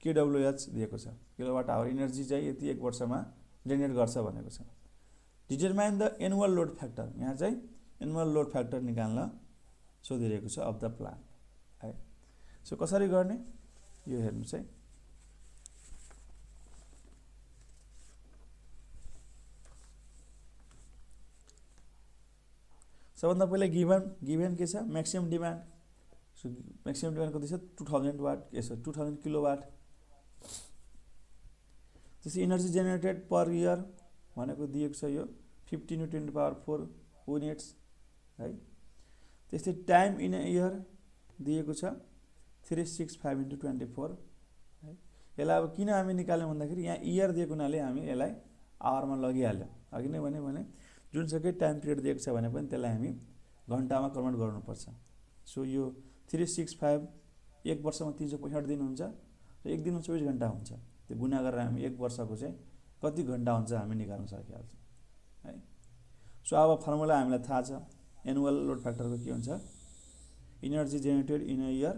S1: KWH दिएको छ, किलोवाट आवर इनर्जी चाहिँ यति 1 वर्षमा जेनेरेट गर्छ भनेको छ। Determine the annual load factor, यहाँ चाहिँ एनुअल लोड फ्याक्टर निकाल्न सोधिरहेको छ अफ द प्लान्ट है। सो कसरी गर्ने यो हेर्नुहोस् है। सबभन्दा पहिला गिभन के छ, maximum demand. So maximum demand कति छ, 2000 वाट, यसो 2000 किलोवाट। त्यसै इनर्जी जेनेरेटेड पर इयर भनेको दिएको छ यो 50 × 10⁴ युनिट्स है। त्यस्तै टाइम इन अ इयर दिएको छ 365 × 24 है। यसलाई अब किन हामी निकाल्यौँ भन्दाखेरि यहाँ इयर दिएको हुनाले हामी यसलाई आवरमा लगिहाल्यौँ। अघि नै भने जुनसुकै टाइम पिरियड दिएको छ भने पनि त्यसलाई हामी घन्टामा कन्भर्ट गर्नुपर्छ। सो यो 365 1 वर्षमा 365 दिन हुन्छ र 1 दिनमा 24 घन्टा हुन्छ। त्यो गुणा गरेर हामी 1 वर्षको चाहिँ कति घन्टा हुन्छ हामी निकाल्न सकिहाल्छौँ है। सो अब फर्मुला हामीलाई थाहा छ, एनुअल लोड फ्याक्टरको के हुन्छ, energy generated in a year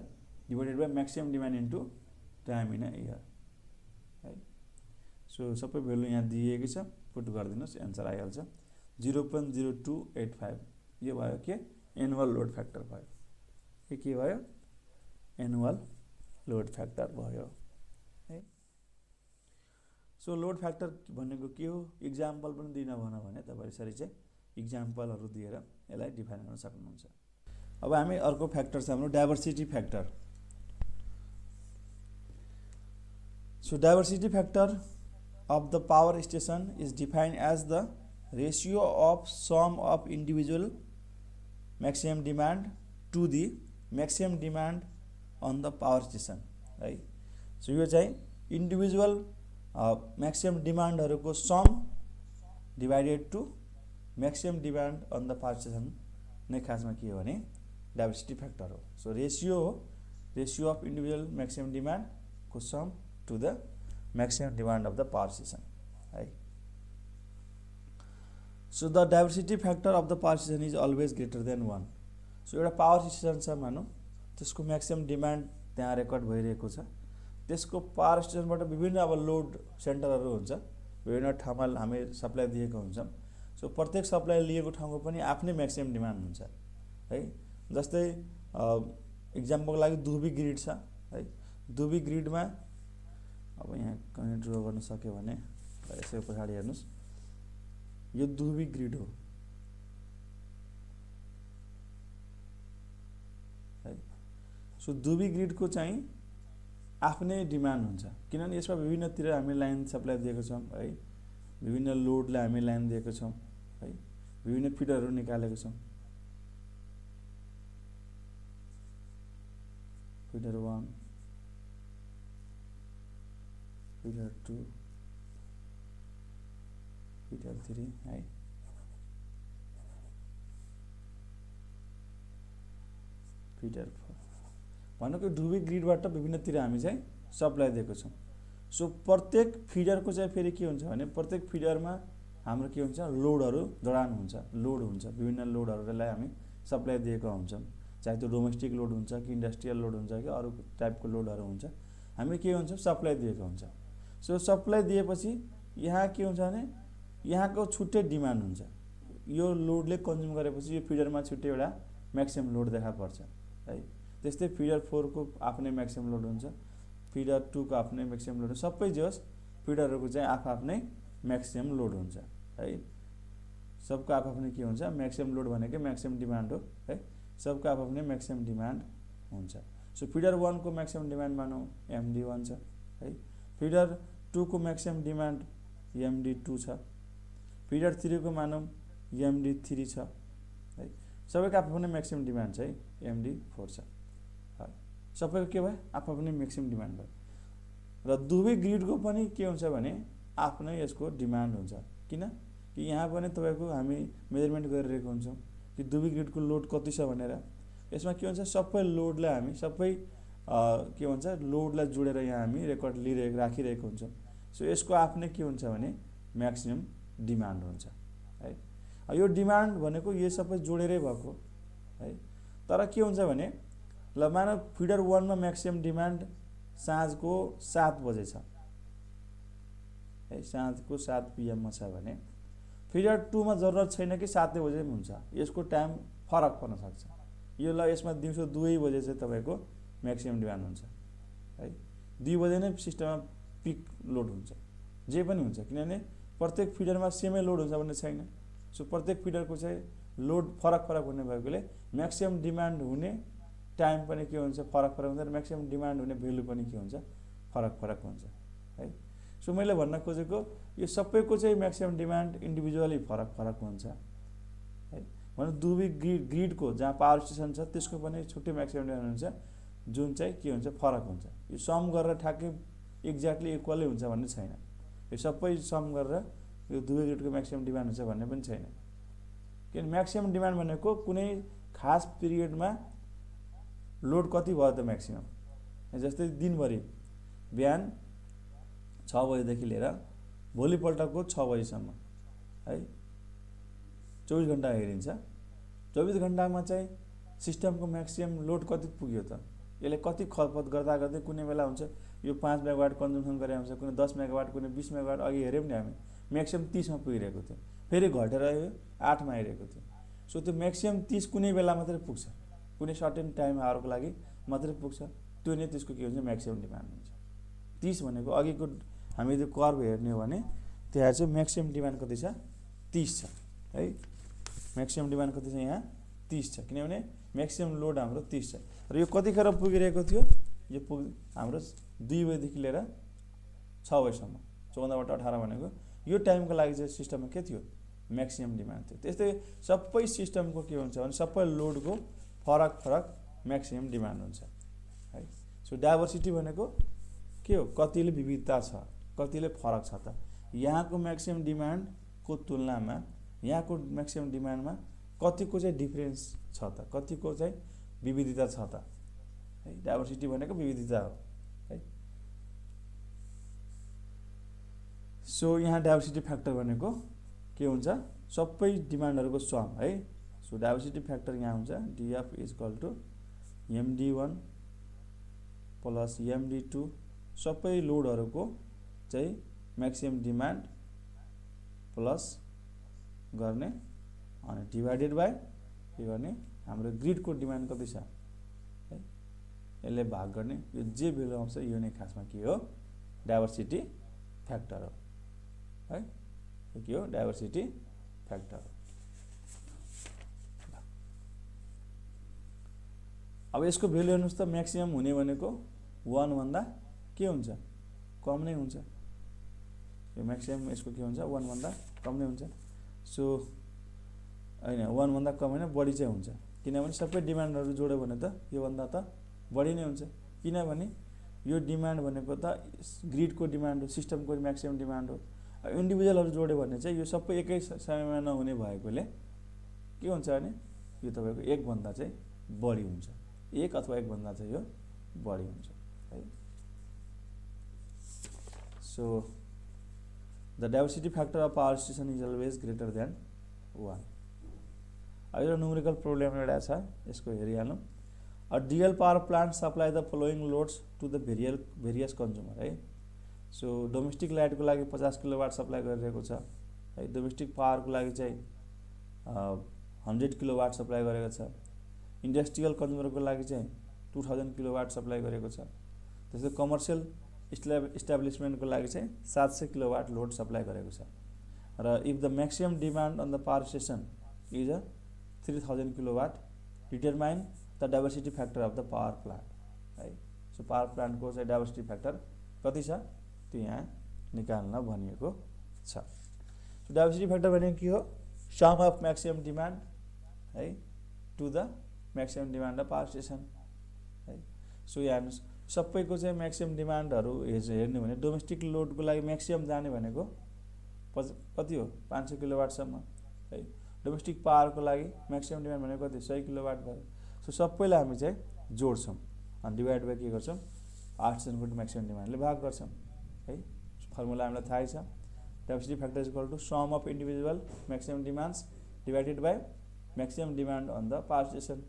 S1: divided by maximum demand into time in a year है। सो सबै भ्यालु यहाँ दिएको छ, पुट गरिदिनुहोस्, एन्सर आइहाल्छ 0.0285। यो भयो के, एनुअल लोड फ्याक्टर भयो। यो के भयो, एनुअल लोड फ्याक्टर भयो है। सो लोड फ्याक्टर भनेको के हो, इक्जाम्पल पनि दिन भन भने तपाईँ यसरी चाहिँ इक्जाम्पलहरू दिएर यसलाई डिफाइन गर्न सक्नुहुन्छ। अब हामी अर्को फ्याक्टर छ हाम्रो diversity factor. So diversity factor of the power station is defined as the ratio of sum of individual maximum demand to the maximum demand on the power station है। सो यो चाहिँ इन्डिभिजुअल म्याक्सिमम डिमान्डहरूको sum divided to maximum demand on the power station नै खासमा के हो भने डाइभर्सिटी फ्याक्टर हो। सो रेसियो हो, रेसियो अफ इन्डिभिजुअल म्याक्सिमम डिमान्डको sum to the maximum demand of the power station है। So the diversity factor of the power station is always greater than 1। So एउटा पावर स्टेसन छ मानौँ, त्यसको म्याक्सिमम डिमान्ड त्यहाँ रेकर्ड भइरहेको छ, त्यसको पावर स्टेसनबाट विभिन्न अब लोड सेन्टरहरू हुन्छ, विभिन्न ठाउँमा हामी सप्लाई दिएको हुन्छौँ। सो प्रत्येक सप्लाई लिएको ठाउँको पनि आफ्नै म्याक्सिमम डिमान्ड हुन्छ है। जस्तै इक्जाम्पलको लागि दुबी ग्रिड छ है। दुबी ग्रिडमा अब यहाँ कहीँ ड्र गर्न सक्यो भने यसो पछाडि हेर्नुहोस्, यो दुबी ग्रिड हो है। सो दुबी ग्रिडको चाहिँ आफ्नै डिमान्ड हुन्छ, किनभने यसमा विभिन्नतिर हामी लाइन सप्लाई दिएको छौँ है, विभिन्न लोडलाई हामी लाइन दिएको छौँ है, विभिन्न फिडरहरू निकालेको छौँ, फिडर 1, फिडर 2, फिडर 3 है। फिडर 4 भनेको दुबी ग्रिडबाट विभिन्नतिर हामी चाहिँ सप्लाई दिएको छौँ। सो प्रत्येक फिडरको चाहिँ फेरि के हुन्छ भने प्रत्येक फिडरमा हाम्रो के हुन्छ, लोडहरू जडान हुन्छ, लोड हुन्छ, विभिन्न लोडहरूलाई हामी सप्लाई दिएको हुन्छौँ, चाहे त्यो डोमेस्टिक लोड हुन्छ कि इन्डस्ट्रियल लोड हुन्छ कि अरू टाइपको लोडहरू हुन्छ, हामी के हुन्छ सप्लाई दिएको हुन्छ। सो सप्लाई दिएपछि यहाँ के हुन्छ भने यहाँको छुट्टै डिमान्ड हुन्छ, यो लोडले कन्ज्युम गरेपछि यो फिडरमा छुट्टै एउटा म्याक्सिमम लोड देखा पर्छ है। त्यस्तै फिडर 4 को आफ्नै म्याक्सिमम लोड हुन्छ, फिडर 2 को आफ्नै म्याक्सिमम लोड, सबै जे होस् फिडरहरूको चाहिँ आफ्नै म्याक्सिमम लोड हुन्छ है। सबको आफ्नै के हुन्छ म्याक्सिमम लोड भनेकै म्याक्सिमम डिमान्ड हो है, सबको आफ्नै म्याक्सिमम डिमान्ड हुन्छ। सो फिडर 1 को म्याक्सिमम डिमान्ड मानौँ MD1 छ है, फिडर 2 को म्याक्सिमम डिमान्ड MD2 छ, फिडर 3 को मानौँ MD3 छ है, सबैको आफ्नै म्याक्सिमम डिमान्ड छ है MD4 छ है, सबैको के भयो आफ्नै म्याक्सिमम डिमान्ड भयो। र दुवै ग्रिडको पनि के हुन्छ भने आफ्नै यसको डिमान्ड हुन्छ, किन कि यहाँ पनि तपाईँको हामी मेजरमेन्ट गरिरहेको हुन्छौँ कि दुवै ग्रिडको लोड कति छ भनेर। यसमा के हुन्छ सबै लोडलाई हामी सबै के भन्छ लोडलाई जोडेर यहाँ हामी रेकर्ड राखिरहेको हुन्छौँ। सो यसको आफ्नै के हुन्छ भने म्याक्सिमम डिमान्ड हुन्छ है। यो डिमान्ड भनेको यो सबै जोडेरै भएको है, तर के हुन्छ भने ल मानव फिडर 1 मा म्याक्सिमम डिमान्ड साँझको 7 बजे छ है, साँझको 7 PM मा छ भने फिडर 2 मा जरुरत छैन कि 7 बजे पनि हुन्छ, यसको टाइम फरक पर्न सक्छ। यो ल यसमा दिउँसो 2 बजे चाहिँ तपाईँको म्याक्सिमम डिमान्ड हुन्छ है, 2 बजे नै सिस्टममा पिक लोड हुन्छ, जे पनि हुन्छ, किनभने प्रत्येक फिडरमा सेमै लोड हुन्छ भन्ने छैन। सो प्रत्येक फिडरको चाहिँ लोड फरक फरक हुने भएकोले म्याक्सिमम डिमान्ड हुने टाइम पनि के हुन्छ फरक फरक हुन्छ र म्याक्सिमम डिमान्ड हुने भ्यालु पनि के हुन्छ फरक फरक हुन्छ है। सो मैले भन्न खोजेको यो सबैको चाहिँ म्याक्सिमम डिमान्ड इन्डिभिजुअली फरक फरक हुन्छ है, भने दुवै ग्रिडको जहाँ पावर स्टेसन छ त्यसको पनि छुट्टै म्याक्सिमम डिमान्ड हुन्छ, जुन चाहिँ के हुन्छ फरक हुन्छ। यो सम गरेर ठ्याक्कै एक्ज्याक्टली इक्वलै हुन्छ भन्ने छैन, यो सबै सम गरेर यो दुवै ग्रिडको म्याक्सिमम डिमान्ड हुन्छ भन्ने पनि छैन, किन म्याक्सिमम डिमान्ड भनेको कुनै खास पिरियडमा लोड कति भयो त म्याक्सिमम, जस्तै दिनभरि बिहान 6 बजेदेखि लिएर भोलिपल्टको 6 बजेसम्म है 24 घण्टा हेरिन्छ। 24 घण्टामा चाहिँ सिस्टमको म्याक्सिमम लोड कति पुग्यो त, यसले कति खपत गर्दा गर्दै कुनै बेला हुन्छ यो 5 मेगावाट कन्जम्सन गरे हुन्छ, कुनै 10 मेगावाट कुनै 20 मेगावाट, अघि हेऱ्यौँ नि हामी म्याक्सिमम 30 मा पुगिरहेको थियो, फेरि घटेर यो 8 मा आइरहेको थियो। सो त्यो म्याक्सिमम 30 कुनै बेला मात्रै पुग्छ, कुनै सर्टेन टाइम आवरको लागि मात्रै पुग्छ, त्यो नै त्यसको के हुन्छ म्याक्सिमम डिमान्ड हुन्छ। 30 भनेको अघिको हामी त्यो कर्भ हेर्ने हो भने त्यहाँ चाहिँ म्याक्सिमम डिमान्ड कति छ 30 छ है, म्याक्सिमम डिमान्ड कति छ यहाँ 30 छ, किनभने म्याक्सिमम लोड हाम्रो 30 छ र यो कतिखेर पुगिरहेको थियो, यो हाम्रो 2 बजेदेखि लिएर 6 बजेसम्म 14/18 भनेको यो टाइमको लागि चाहिँ सिस्टममा के थियो म्याक्सिमम डिमान्ड थियो। त्यस्तै सबै सिस्टमको के हुन्छ भने सबै लोडको फरक फरक म्याक्सिमम डिमान्ड हुन्छ है। सो डाइभर्सिटी भनेको के हो, कतिले विविधता छ, कतिले फरक छ त, यहाँको म्याक्सिमम डिमान्डको तुलनामा यहाँको म्याक्सिमम डिमान्डमा कतिको चाहिँ डिफरेन्स छ त, कतिको चाहिँ विविधता छ त है। डाइभर्सिटी भनेको विविधता हो है। सो यहाँ डाइभर्सिटी फ्याक्टर भनेको के हुन्छ सबै डिमान्डहरूको सम है। सो डाइभर्सिटी फ्याक्टर यहाँ हुन्छ DF = MD1 प्लस MD2 सबै लोडहरूको चाहिँ म्याक्सिमम डिमान्ड प्लस गर्ने अनि डिभाइडेड बाइ के गर्ने हाम्रो ग्रिडको डिमान्ड कति छ है, यसले भाग गर्ने, यो जे भ्यालु आउँछ यो नै खासमा के हो डाइभर्सिटी फ्याक्टर हो है, यो के हो डाइभर्सिटी फ्याक्टर हो। अब यसको भ्यालु हेर्नुस् त म्याक्सिमम हुने भनेको 1 भन्दा के हुन्छ कम नै हुन्छ, यो म्याक्सिमम यसको के हुन्छ 1 भन्दा कम नै हुन्छ। सो हैन 1 भन्दा कम हैन बढी चाहिँ हुन्छ, किनभने सबै डिमान्डहरु जोड्यो भने त यो भन्दा त बढी नै हुन्छ, किनभने यो डिमान्ड भनेको त ग्रिडको डिमान्ड हो, सिस्टमको म्याक्सिमम डिमान्ड हो। इन्डिभिजुअलहरु जोड्यो भने चाहिँ यो सबै एकै समयमा नहुने भएकोले के हुन्छ भने यो तपाईको 1 भन्दा चाहिँ बढी हुन्छ, 1 अथवा 1 भन्दा चाहिँ यो बढी हुन्छ है। So the diversity factor of power station is always greater than 1. अब यो न्यूमेरिकल प्रब्लम एउटा छ, यसको हेरिहालौं। A dual power plant supply the following loads to the various consumer है। सो डोमेस्टिक लाइट को लागि 50 किलोवाट सप्लाई गरिरहेको छ है, डोमेस्टिक पावर को लागि चाहिँ 100 किलोवाट सप्लाई गरेको छ, इन्डस्ट्रियल कन्ज्युमर को लागि चाहिँ 2000 किलोवाट सप्लाई गरेको छ, त्यसै कमर्शियल इस्टाब्लिशमेन्ट को लागि चाहिँ 700 किलोवाट लोड सप्लाई गरेको छ। र if the maximum demand on the power station is a 3000 kilowatt determine the diversity factor of the power plant है। सो पावर प्लान्टको चाहिँ डाइभर्सिटी फ्याक्टर कति छ त्यो यहाँ निकाल्न भनिएको छ। सो डाइभर्सिटी फ्याक्टर भनेको के हो? सम अफ म्याक्सिमम डिमान्ड है to the maximum demand of power station है। सो यहाँ हेर्नुहोस् सबैको चाहिँ म्याक्सिमम डिमान्डहरू हेर्ने भने डोमेस्टिक लोडको लागि म्याक्सिमम जाने भनेको कति हो 500 किलोवाटसम्म है। डोमेस्टिक पावरको लागि म्याक्सिमम डिमान्ड भनेको कति 100 किलोवाट भयो। सो सबैलाई हामी चाहिँ जोड्छौँ अनि डिभाइड बाई के गर्छौँ 800 म्याक्सिमम डिमान्डले भाग गर्छौँ है। फर्मुला हामीलाई थाहै छ diversity factor is equal to sum of individual maximum demands divided by maximum demand on the power station.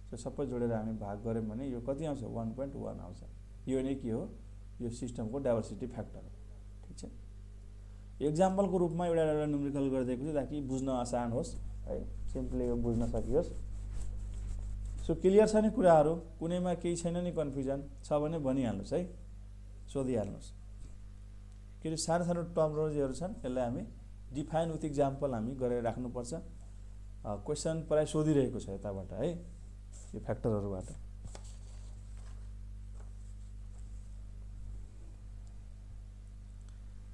S1: So सबै जोडेर हामी भाग गऱ्यौँ भने यो कति आउँछ 1.1 आउँछ। यो नै के हो? यो सिस्टमको डाइभर्सिटी फ्याक्टर हो। ठिक छ। एक्जाम्पलको रूपमा एउटा न्युमेरिकल गरिदिएको छु ताकि बुझ्न आसान होस् है, सिम्पली यो बुझ्न सकियोस्। सो क्लियर छ नि कुराहरू? कुनैमा केही छैन नि कन्फ्युजन? छ भने भनिहाल्नुहोस् है, सोधिहाल्नुहोस्। के सानो सानो टर्मोलोजीहरू छन् यसलाई हामी डिफाइन विथ इक्जाम्पल हामी गरेर राख्नुपर्छ। क्वेसन प्राय सोधिरहेको छ यताबाट है यो फ्याक्टरहरूबाट।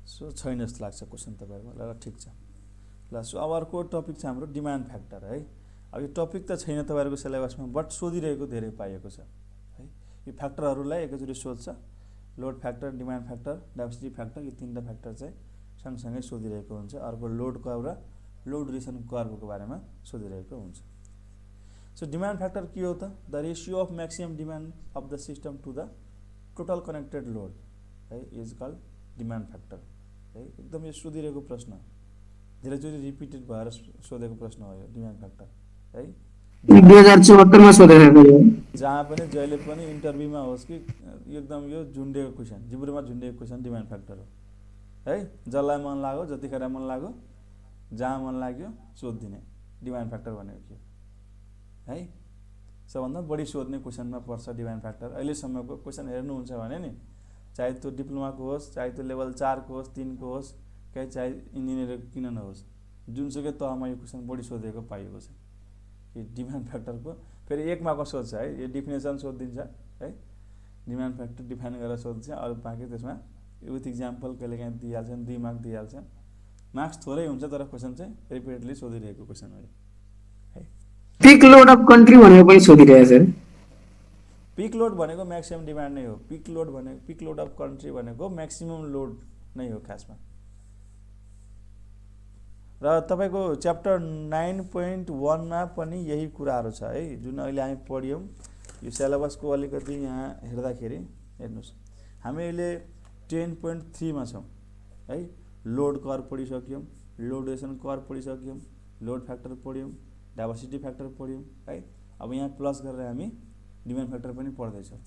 S1: सो छैन जस्तो लाग्छ क्वेसन तपाईँहरूको। ल ठिक छ। ल सो अब अर्को टपिक छ हाम्रो डिमान्ड फ्याक्टर है। अब यो टपिक त छैन तपाईँहरूको सिलेबसमा बट सोधिरहेको धेरै पाइएको छ है। यो फ्याक्टरहरूलाई एकैचोटि सोध्छ। Load factor, demand factor, diversity factor, यो तीनवटा फ्याक्टर चाहिँ सँगसँगै सोधिरहेको हुन्छ। अर्को लोड कर्भ र लोड ड्युरेसन कर्भको बारेमा सोधिरहेको हुन्छ। सो डिमान्ड फ्याक्टर के हो त? The ratio of maximum demand of the system to the total connected load है इज कल्ड डिमान्ड फ्याक्टर है। एकदम यो सोधिरहेको प्रश्न, धेरैचोटि रिपिटेड भएर सोधेको प्रश्न हो यो डिमान्ड फ्याक्टर है।
S3: 2074 मा सोधेको थियो।
S1: जहाँ पनि जहिले पनि इन्टरभ्यूमा होस् कि एकदम यो झुन्डेको क्वेसन, जिब्रोमा झुन्डेको क्वेसन डिमान्ड फ्याक्टर हो है। जसलाई मन लाग्यो, जतिखेर मन लाग्यो, जहाँ मन लाग्यो सोधिदिने डिमान्ड फ्याक्टर भनेको के है। सबभन्दा बढी सोध्ने क्वेसनमा पर्छ डिमान्ड फ्याक्टर। अहिलेसम्मको क्वेसन हेर्नुहुन्छ भने नि, चाहे त्यो डिप्लोमाको होस्, चाहे त्यो लेभल 4 को होस्, 3 को होस्, चाहे इन्जिनियर किन नहोस्, जुनसुकै तहमा यो क्वेसन बढी सोधेको पाइएको छ कि डिमान्ड फ्याक्टरको। फेरि 1 मार्कको सोध्छ है, यो डिफिनेसन सोधिदिन्छ है, डिमान्ड फ्याक्टर डिफाइन गरेर सोध्छ। अरू बाँकी त्यसमा विथ इक्जाम्पल कहिलेकाहीँ दिइहाल्छन्, 2 मार्क दिइहाल्छ। मार्क्स थोरै हुन्छ तर क्वेसन चाहिँ रिपिटेडली सोधिरहेको क्वेसन हो है।
S3: पिक लोड अफ कन्ट्री भनेको पनि सोधिरहेको छ।
S1: पिक लोड भनेको म्याक्सिमम डिमान्ड नै हो। पिक लोड अफ कन्ट्री भनेको म्याक्सिमम लोड नै हो खासमा। र तपाईँको च्याप्टर 9.1 मा पनि यही कुराहरू छ है, जुन अहिले हामी पढ्यौँ। यो सिलेबसको अलिकति यहाँ हेर्दाखेरि हेर्नुहोस्, हामी अहिले 10.3 मा छौँ है। लोड कर्भ पढिसक्यौँ, लोड ड्युरेसन कर्भ पढिसक्यौँ, लोड फ्याक्टर पढ्यौँ, डाइभर्सिटी फ्याक्टर पढ्यौँ है। अब यहाँ प्लस गरेर हामी डिमान्ड फ्याक्टर पनि पढ्दैछौँ।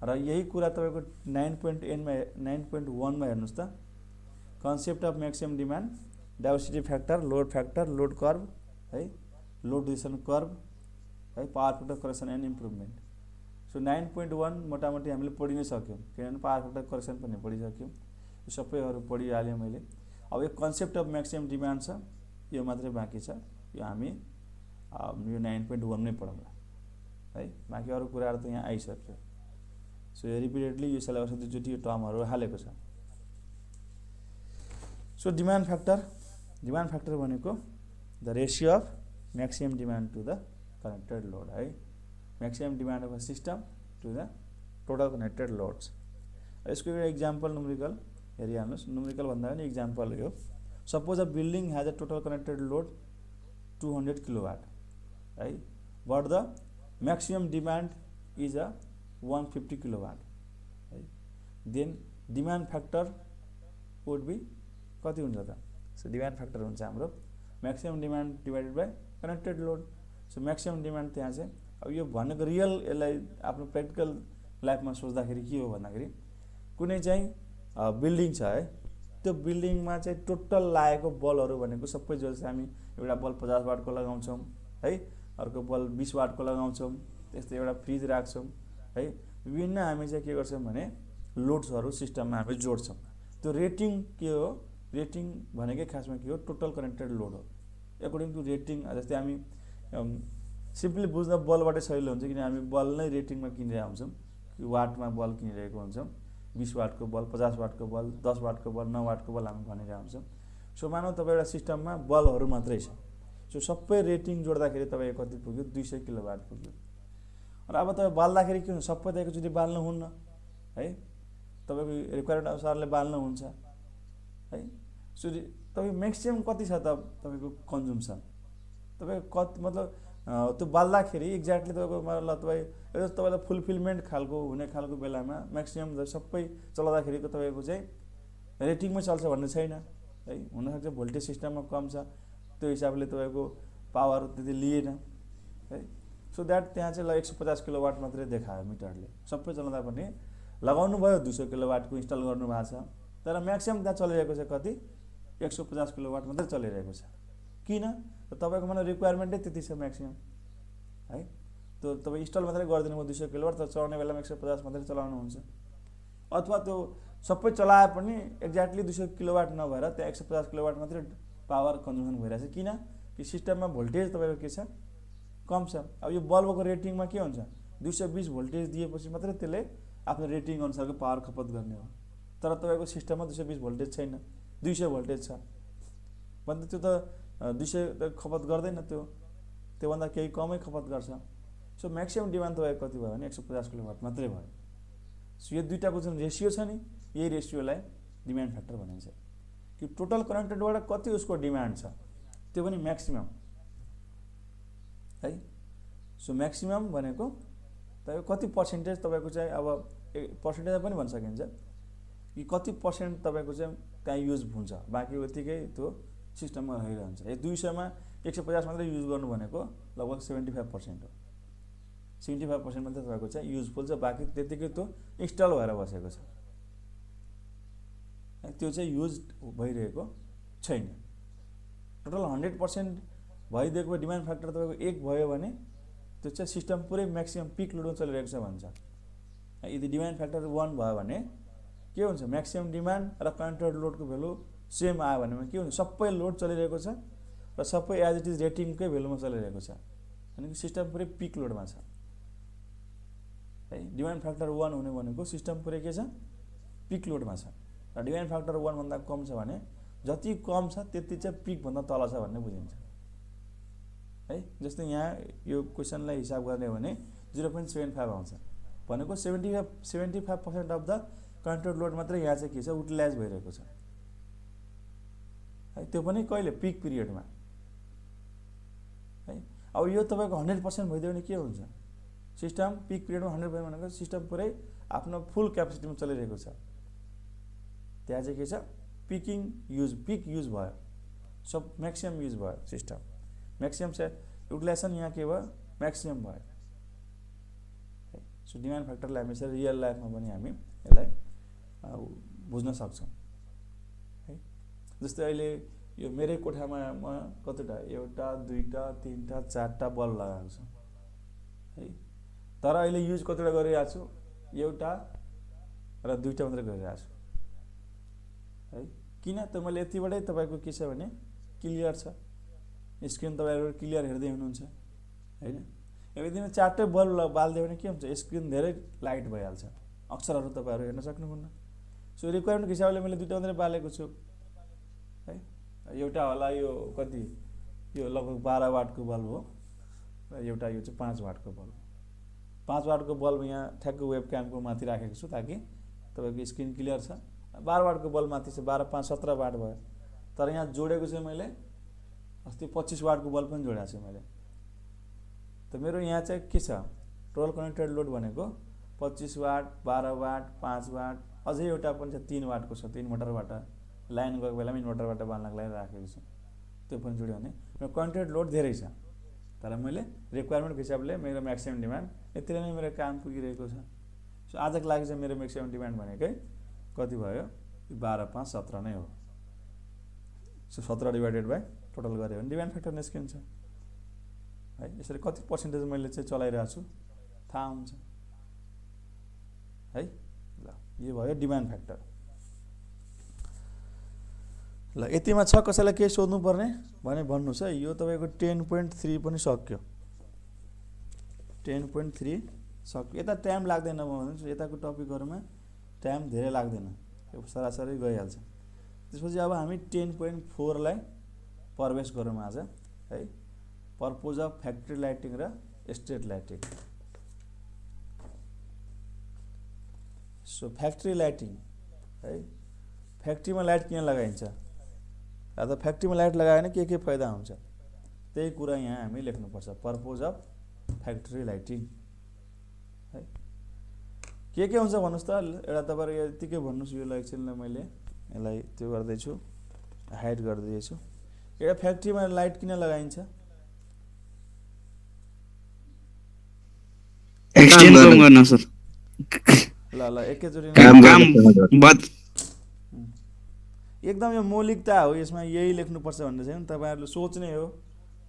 S1: र यही कुरा तपाईँको 9.1 मा हेर्नुहोस् त, concept of maximum demand, diversity factor, load curve है, लोड ड्युरेसन कर्भ है, power factor correction and improvement. So 9.1 मोटामोटी हामीले पढि नै सक्यौँ, किनभने पावर फ्याक्टर करेक्सन पनि पढिसक्यौँ। यो सबैहरू पढिहालेँ मैले। अब यो कन्सेप्ट अफ म्याक्सिमम डिमान्ड छ, यो मात्रै बाँकी छ। यो हामी यो 9.1 नै पढौँला है। बाँकी अरू कुराहरू त यहाँ आइसक्यो। सो यो रिपिटेडली यो सिलेबसमा दुईचोटि यो टर्महरू हालेको छ। सो डिमान्ड फ्याक्टर भनेको the ratio of maximum demand to the connected load है। Maximum demand of a system to the total connected loads. यसको एउटा इक्जाम्पल न्युमेरिकल हेरिहाल्नुहोस्। न्युमेरिकल भन्दा पनि इक्जाम्पल हो। Suppose a building has a total connected load 200 kilowatt है, but the maximum demand is a 150 kilowatt है। Then demand factor would be कति हुन्छ त? सो डिमान्ड फ्याक्टर हुन्छ हाम्रो maximum demand divided by connected load. So maximum demand त्यहाँ चाहिँ अब यो भनेको रियल, यसलाई आफ्नो प्र्याक्टिकल लाइफमा सोच्दाखेरि के हो भन्दाखेरि, कुनै चाहिँ बिल्डिङ छ है, त्यो बिल्डिङमा चाहिँ टोटल लागेको बलहरू भनेको सबै जसले हामी एउटा बल 50 वाटको लगाउँछौँ है, अर्को बल 20 वाटको लगाउँछौँ, त्यस्तै एउटा फ्रिज राख्छौँ है। विभिन्न हामी चाहिँ के गर्छौँ भने लोड्सहरू सिस्टममा हामी जोड्छौँ। त्यो रेटिङ के हो? रेटिङ भनेकै खासमा के हो, टोटल कनेक्टेड लोड हो। एकोर्डिङ टु रेटिङ, जस्तै हामी सिम्पली बुझ्न बलबाटै सजिलो हुन्छ, किन हामी बल नै रेटिङमा किनिरहेको हुन्छौँ, वाटमा बल किनिरहेको हुन्छौँ, 20 वाटको बल, 50 वाटको बल, 10 वाटको बल, 9 वाटको बल हामी भनिरहेको हुन्छौँ। सो मानौँ तपाईँ एउटा सिस्टममा बलहरू मात्रै छ, सो सबै रेटिङ जोड्दाखेरि तपाईँको कति पुग्यो, 200 किलोवाट पुग्यो। र अब तपाईँ बाल्दाखेरि के हुन्छ, सबै त एकचोटि बाल्नु हुन्न है, तपाईँको रिक्वायरमेन्ट अनुसारले बाल्नु हुन्छ है। सो तपाईँ म्याक्सिमम् कति छ त तपाईँको कन्ज्युम्सन, तपाईँको कति मतलब त्यो बाल्दाखेरि एक्ज्याक्टली तपाईँको मतलब तपाईँलाई फुलफिलमेन्ट खालको हुने खालको बेलामा म्याक्सिमम् सबै चलाउँदाखेरिको तपाईँको चाहिँ रेटिङमै चल्छ भन्ने छैन है। हुनसक्छ भोल्टेज सिस्टममा कम छ, त्यो हिसाबले तपाईँको पावर त्यति लिएन है। सो द्याट त्यहाँ चाहिँ 150 किलोवाट मात्रै देखायो मिटरले, सबै चलाउँदा पनि लगाउनु भयो 200 किलोवाटको इन्स्टल गर्नु भएको छ, तर म्याक्सिमम् त्यहाँ चलिरहेको छ कति, 150 किलोवाट मात्रै चलिरहेको छ। किन? तपाईँको माने रिक्वायरमेन्टै त्यति छ म्याक्सिमम् है। त्यो तपाईँ इन्स्टल मात्रै गरिदिनु भयो 200 किलोवाट, तर चलाउने बेलामा 150 मात्रै चलाउनुहुन्छ। अथवा त्यो सबै चलाए पनि एक्ज्याक्टली 200 किलोवाट नभएर त्यहाँ 150 किलोवाट मात्रै पावर कन्ज्युम्सन भइरहेछ। किन कि सिस्टममा भोल्टेज तपाईँको के छ, कम छ। अब यो बल्बको रेटिङमा के हुन्छ, 220 भोल्टेज दिएपछि मात्रै त्यसले आफ्नो रेटिङ अनुसारको पावर खपत गर्ने हो। तर तपाईँको सिस्टममा 220 भोल्टेज छैन, 200 भोल्टेज छ भने त्यो त 200 त खपत गर्दैन, त्योभन्दा केही कमै खपत गर्छ। सो म्याक्सिमम् डिमान्ड तपाईँको कति भयो भने 150 किलोवाट मात्रै भयो। सो यो दुईटाको जुन रेसियो छ नि, यही रेसियोलाई डिमान्ड फ्याक्टर भनिन्छ कि टोटल कनेक्टेडबाट कति उसको डिमान्ड छ, त्यो पनि म्याक्सिमम् है। सो म्याक्सिमम् भनेको तपाईँको कति पर्सेन्टेज तपाईँको चाहिँ, अब पर्सेन्टेज पनि भन्न सकिन्छ कि कति पर्सेन्ट तपाईँको चाहिँ त्यहाँ युज हुन्छ, बाँकी उत्तिकै त्यो सिस्टममा रहिरहन्छ। यो 200मा 150 मात्रै युज गर्नु भनेको लगभग 75% हो। 75% मात्रै तपाईँको चाहिँ युजफुल छ, बाँकी त्यतिकै त्यो इन्स्टल भएर बसेको छ, त्यो चाहिँ युज भइरहेको छैन। टोटल 100% भइदिएको डिमान्ड फ्याक्टर तपाईँको 1 भयो भने त्यो चाहिँ सिस्टम पुरै म्याक्सिमम् पिक लोडमा चलिरहेको छ भन्छ। यदि डिमान्ड फ्याक्टर 1 भयो भने के हुन्छ, म्याक्सिमम् डिमान्ड र कनेक्टेड लोडको भ्यालु सेम आयो भनेमा के हुन्छ, सबै लोड चलिरहेको छ र सबै एज इट इज रेटिङकै भ्यालुमा चलिरहेको छ, अनि सिस्टम पुरै पिक लोडमा छ है। डिमान्ड फ्याक्टर 1 हुने भनेको सिस्टम पुरै के छ, पिक लोडमा छ। र डिमान्ड फ्याक्टर 1 भन्दा कम छ भने जति कम छ त्यति चाहिँ पिक भन्दा तल छ भन्ने बुझिन्छ है। जस्तै यहाँ यो क्वेसनलाई हिसाब गर्ने हो भने 0.75 आउँछ भनेको 75% अफ द कनेक्टेड लोड मात्रै यहाँ चाहिँ के छ, युटिलाइज भइरहेको छ है। त्यो पनि कहिले, पिक पिरियडमा है। अब यो तपाईँको 100% भइदियो भने के हुन्छ, सिस्टम पिक पिरियडमा 100 भयो भनेको सिस्टम पुरै आफ्नो फुल क्यापेसिटीमा चलिरहेको छ, त्यहाँ चाहिँ के छ, पिक युज भयो, सब म्याक्सिमम् युज भयो सिस्टम, म्याक्सिमम् युटिलाइजेसन यहाँ के भयो, म्याक्सिमम् भयो है। सो डिमान्ड फ्याक्टरलाई हामी चाहिँ रियल लाइफमा पनि हामी यसलाई बुझ्न सक्छौँ है। जस्तै अहिले यो मेरै कोठामा म कतिवटा 1, 2, 3, 4टा बल्ब लगाएको छु है, तर अहिले युज कतिवटा गरिरहेको छु, 1 र 2टा मात्रै गरिरहेको छु है। किन त मैले यतिबाटै तपाईँको के छ भने क्लियर छ, स्क्रिन तपाईँहरू क्लियर हेर्दै हुनुहुन्छ होइन। यदि 4टै बल्ब बालिदियो भने के हुन्छ, स्क्रिन धेरै लाइट भइहाल्छ, अक्षरहरू तपाईँहरू हेर्न सक्नुहुन्न। सो रिक्वायरमेन्टको हिसाबले मैले 2टा मात्रै बालेको छु है। एउटा होला यो कति, यो लगभग 12 वाटको बल्ब हो र एउटा यो चाहिँ 5 वाटको बल्ब। 5 वाटको बल्ब यहाँ ठ्याक्क वेब क्यामको माथि राखेको छु ताकि तपाईँको स्क्रिन क्लियर छ। 12 वाटको बल्ब माथि चाहिँ 12, 5, 17 वाट भयो, तर यहाँ जोडेको चाहिँ मैले अस्ति 25 वाटको बल्ब पनि जोडेको छु मैले। त मेरो यहाँ चाहिँ के छ, टोटल कनेक्टेड लोड भनेको 25 वाट, 12 वाट, 5 वाट, अझै एउटा पनि छ 3 वाटको छ, 3 मोटरबाट लाइन गएको बेलामा इन्भर्टरबाट बाल्नको लागि राखेको छु, त्यो पनि जोड्यो भने मेरो कनेक्टेड लोड धेरै छ। तर मैले रिक्वायरमेन्टको हिसाबले मेरो म्याक्सिमम् डिमान्ड यतिले नै मेरो काम पुगिरहेको छ। सो आजको लागि चाहिँ मेरो म्याक्सिमम् डिमान्ड भनेकै कति भयो, 12, 5, 17 नै हो। सो 17 डिभाइडेड बाई टोटल गऱ्यो भने डिमान्ड फ्याक्टर निस्किन्छ है। यसरी कति पर्सेन्टेज मैले चाहिँ चलाइरहेको छु थाहा हुन्छ है। ल यो भयो डिमान्ड फ्याक्टर। ल यतिमा छ, कसैलाई केही सोध्नु पर्ने भने भन्नुहोस् है। यो तपाईँको 10.3 पनि सक्यो, 10.3 सक्यो। यता टाइम लाग्दैन, म भन्छु यताको टपिकहरूमा टाइम धेरै लाग्दैन, यो सरासरी गइहाल्छ। त्यसपछि अब हामी 10.4 लाई प्रवेश गरौँ आज है। पर्पोज अफ फ्याक्ट्री लाइटिङ र street lighting. So factory lighting है, फ्याक्ट्रीमा लाइट किन लगाइन्छ, अब फ्याक्ट्रीमा लाइट लगायो भने के फाइदा हुन्छ, त्यही कुरा यहाँ हामी लेख्नुपर्छ। पर्पोज अफ फ्याक्ट्री लाइटिङ है, के हुन्छ भन्नुहोस् त। एउटा तपाईँहरू यतिकै भन्नुहोस्, यो एकछिनलाई मैले यसलाई त्यो गर्दैछु, हाइड गरिदिएछु। एउटा फ्याक्ट्रीमा लाइट किन लगाइन्छ?
S4: एक्सटेन्ड कम गर्न सर।
S1: ल एकैचोटि
S2: काम
S4: काम
S2: गर्न
S4: बद
S1: एकदम यो मौलिकता हो, यसमा यही लेख्नुपर्छ भन्ने छैन। तपाईँहरूले सोच्ने हो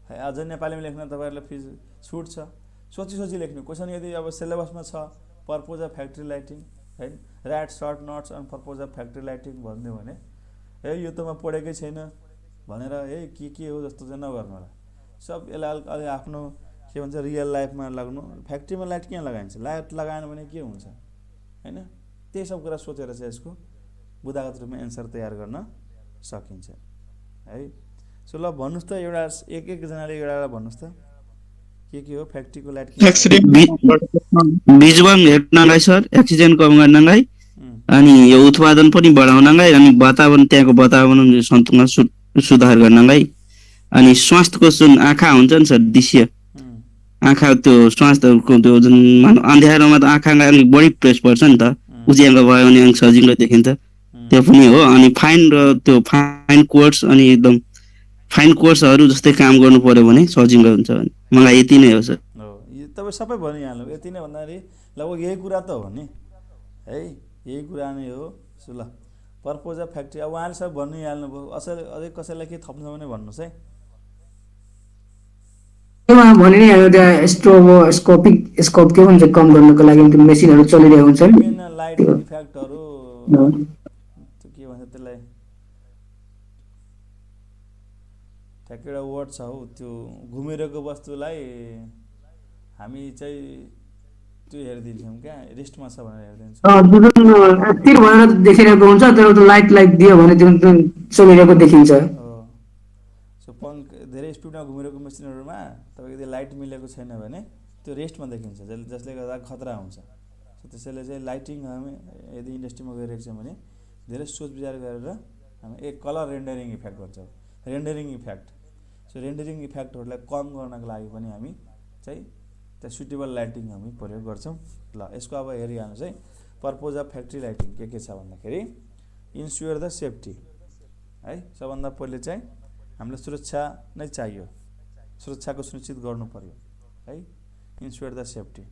S1: है, अझ नेपालीमा लेख्न तपाईँहरूलाई फिज छुट छ, सोची लेख्नु। क्वेसन यदि अब सिलेबसमा छ पर्पोज अफ फ्याक्ट्री लाइटिङ है, write short notes on purpose of factory lighting भनिदियो भने है यो त म पढेकै छैन भनेर है के हो जस्तो चाहिँ नगर्नु होला। सब यसलाई अलि आफ्नो के भन्छ रियल लाइफमा लाग्नु। फ्याक्ट्रीमा लाइट किन लगाइन्छ, लाइट लगाएन भने के हुन्छ हैन, त्यही सब कुरा सोचेर चाहिँ यसको बुदागत रूपमा एन्सर तयार गर्न सकिन्छ है। सो ल भन्नुहोस् त, एउटा एकजनाले एउटा भन्नुहोस् त, के हो फ्याक्ट्रीको लाइट किन
S4: बिजुवाङ हेर्नलाई सर, एक्सिडेन्ट कम गर्नलाई, अनि यो उत्पादन पनि बढाउनलाई, अनि वातावरण त्यहाँको वातावरण सन्तुलन सुधार गर्नलाई, अनि स्वास्थ्यको जुन आँखा हुन्छ नि सर, दृश्य आँखा, त्यो स्वास्थ्यको त्यो जुन अँध्यारोमा त आँखामा अलिक बढी प्रेस पर्छ नि त, उज्यालो भयो भने अलिक सजिलो देखिन्छ, त्यो पनि हो। अनि फाइन र त्यो फाइन कोर्स, अनि एकदम फाइन कोर्सहरू जस्तै काम गर्नु पर्यो भने सजिलो हुन्छ। मलाई यति नै हो सर।
S1: हो, यो तपाईँ सबै भनिहाल्नु। यति नै भन्दाखेरि लगभग यही कुरा त हो नि है, यही कुरा नै हो। सो ल पर्पोज अफ फ्याक्ट्री, अब उहाँले सब भनिहाल्नु भयो। अझै कसैलाई के थप्नु छ भने भन्नुहोस् है।
S3: त्यसमा भने नि हाम्रो त्यहाँ स्कोप के भन्छ कम गर्नको लागि त्यो मेसिनहरू चलिरहेको हुन्छ नि,
S1: विभिन्न लाइट इफेक्टहरू, त्यो के भन्छ त्यसलाई, ठ्याक्कै एउटा वर्ड छ हौ, त्यो घुमिरहेको वस्तुलाई हामी चाहिँ त्यो हेरिदिन्छौँ क्या, रिस्टमा छ भनेर हेरिदिन्छौँ।
S3: तिर भनेर देखिरहेको हुन्छ, तर त्यो लाइट दियो भने त्यो चलिरहेको देखिन्छ।
S1: सो पङ्ख धेरै स्पिडमा घुमिरहेको मेसिनहरूमा तपाईँको यदि लाइट मिलेको छैन भने त्यो रेस्टमा देखिन्छ, जसले गर्दा खतरा हुन्छ। सो त्यसैले चाहिँ लाइटिङ हामी यदि इन्डस्ट्रीमा गइरहेको छौँ भने धेरै सोच विचार गरेर हामी एक कलर रेन्डरिङ इफेक्ट भन्छौँ, रेन्डरिङ इफेक्ट। सो रेन्डरिङ इफेक्टहरूलाई कम गर्नको लागि पनि हामी चाहिँ त्यो सुटेबल लाइटिङ हामी प्रयोग गर्छौँ। ल यसको अब हेरिहाल्नुहोस् है। पर्पोज अफ फ्याक्ट्री लाइटिङ के छ भन्दाखेरि इन्स्योर द सेफ्टी है। सबभन्दा पहिले चाहिँ हामीलाई सुरक्षा नै चाहियो, सुरक्षाको सुनिश्चित गर्नु पर्यो है, इन्स्योर द सेफ्टी।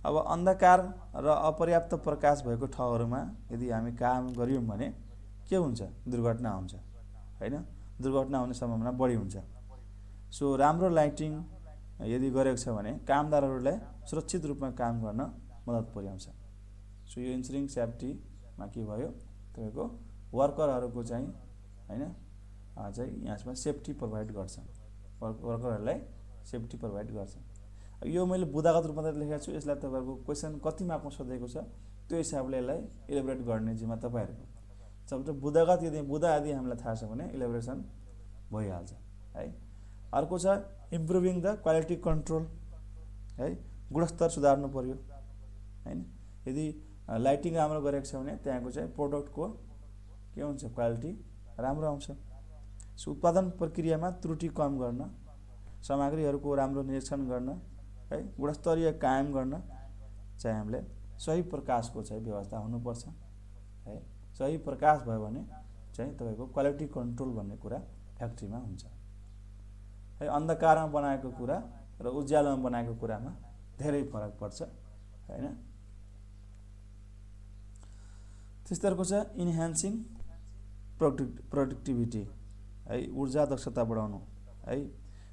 S1: अब अन्धकार र अपर्याप्त प्रकाश भएको ठाउँहरूमा यदि हामी काम गऱ्यौँ भने के हुन्छ, दुर्घटना हुन्छ होइन, दुर्घटना हुने सम्भावना बढी हुन्छ। सो राम्रो लाइटिङ यदि गरेको छ भने कामदारहरूलाई सुरक्षित रूपमा काम गर्न मद्दत पुर्याउँछ। सो यो इन्स्योरिङ सेफ्टीमा के भयो, तपाईँको वर्करहरूको चाहिँ होइन चाहिँ यसमा सेफ्टी प्रोभाइड गर्छ, वर्करहरूलाई सेफ्टी प्रोभाइड गर्छ। यो मैले बुदागत रूपमा त लेखेको छु, यसलाई तपाईँहरूको क्वेसन कति मार्कमा सोधेको छ त्यो हिसाबले यसलाई इलेबोरेट गर्ने जिम्मा तपाईँहरूको। जब बुदागत यदि हामीलाई थाहा छ भने इलेबोरेसन भइहाल्छ है। अर्को छ इम्प्रुभिङ द क्वालिटी कन्ट्रोल है, गुणस्तर सुधार्नु पर्यो होइन। यदि लाइटिङ राम्रो गरेको छ भने त्यहाँको चाहिँ प्रोडक्टको के हुन्छ, क्वालिटी राम्रो आउँछ। सो उत्पादन प्रक्रियामा त्रुटि कम गर्न, सामग्रीहरूको राम्रो निरीक्षण गर्न है, गुणस्तरीय कायम गर्न चाहिँ हामीले सही प्रकाशको चाहिँ व्यवस्था हुनुपर्छ है। सही प्रकाश भयो भने चाहिँ तपाईँको क्वालिटी कन्ट्रोल भन्ने कुरा फ्याक्ट्रीमा हुन्छ है। अन्धकारमा बनाएको कुरा र उज्यालोमा बनाएको कुरामा धेरै फरक पर्छ होइन। त्यस्तै छ इन्हान्सिङ प्रोडक्टिभिटी है, ऊर्जा दक्षता बढाउनु है।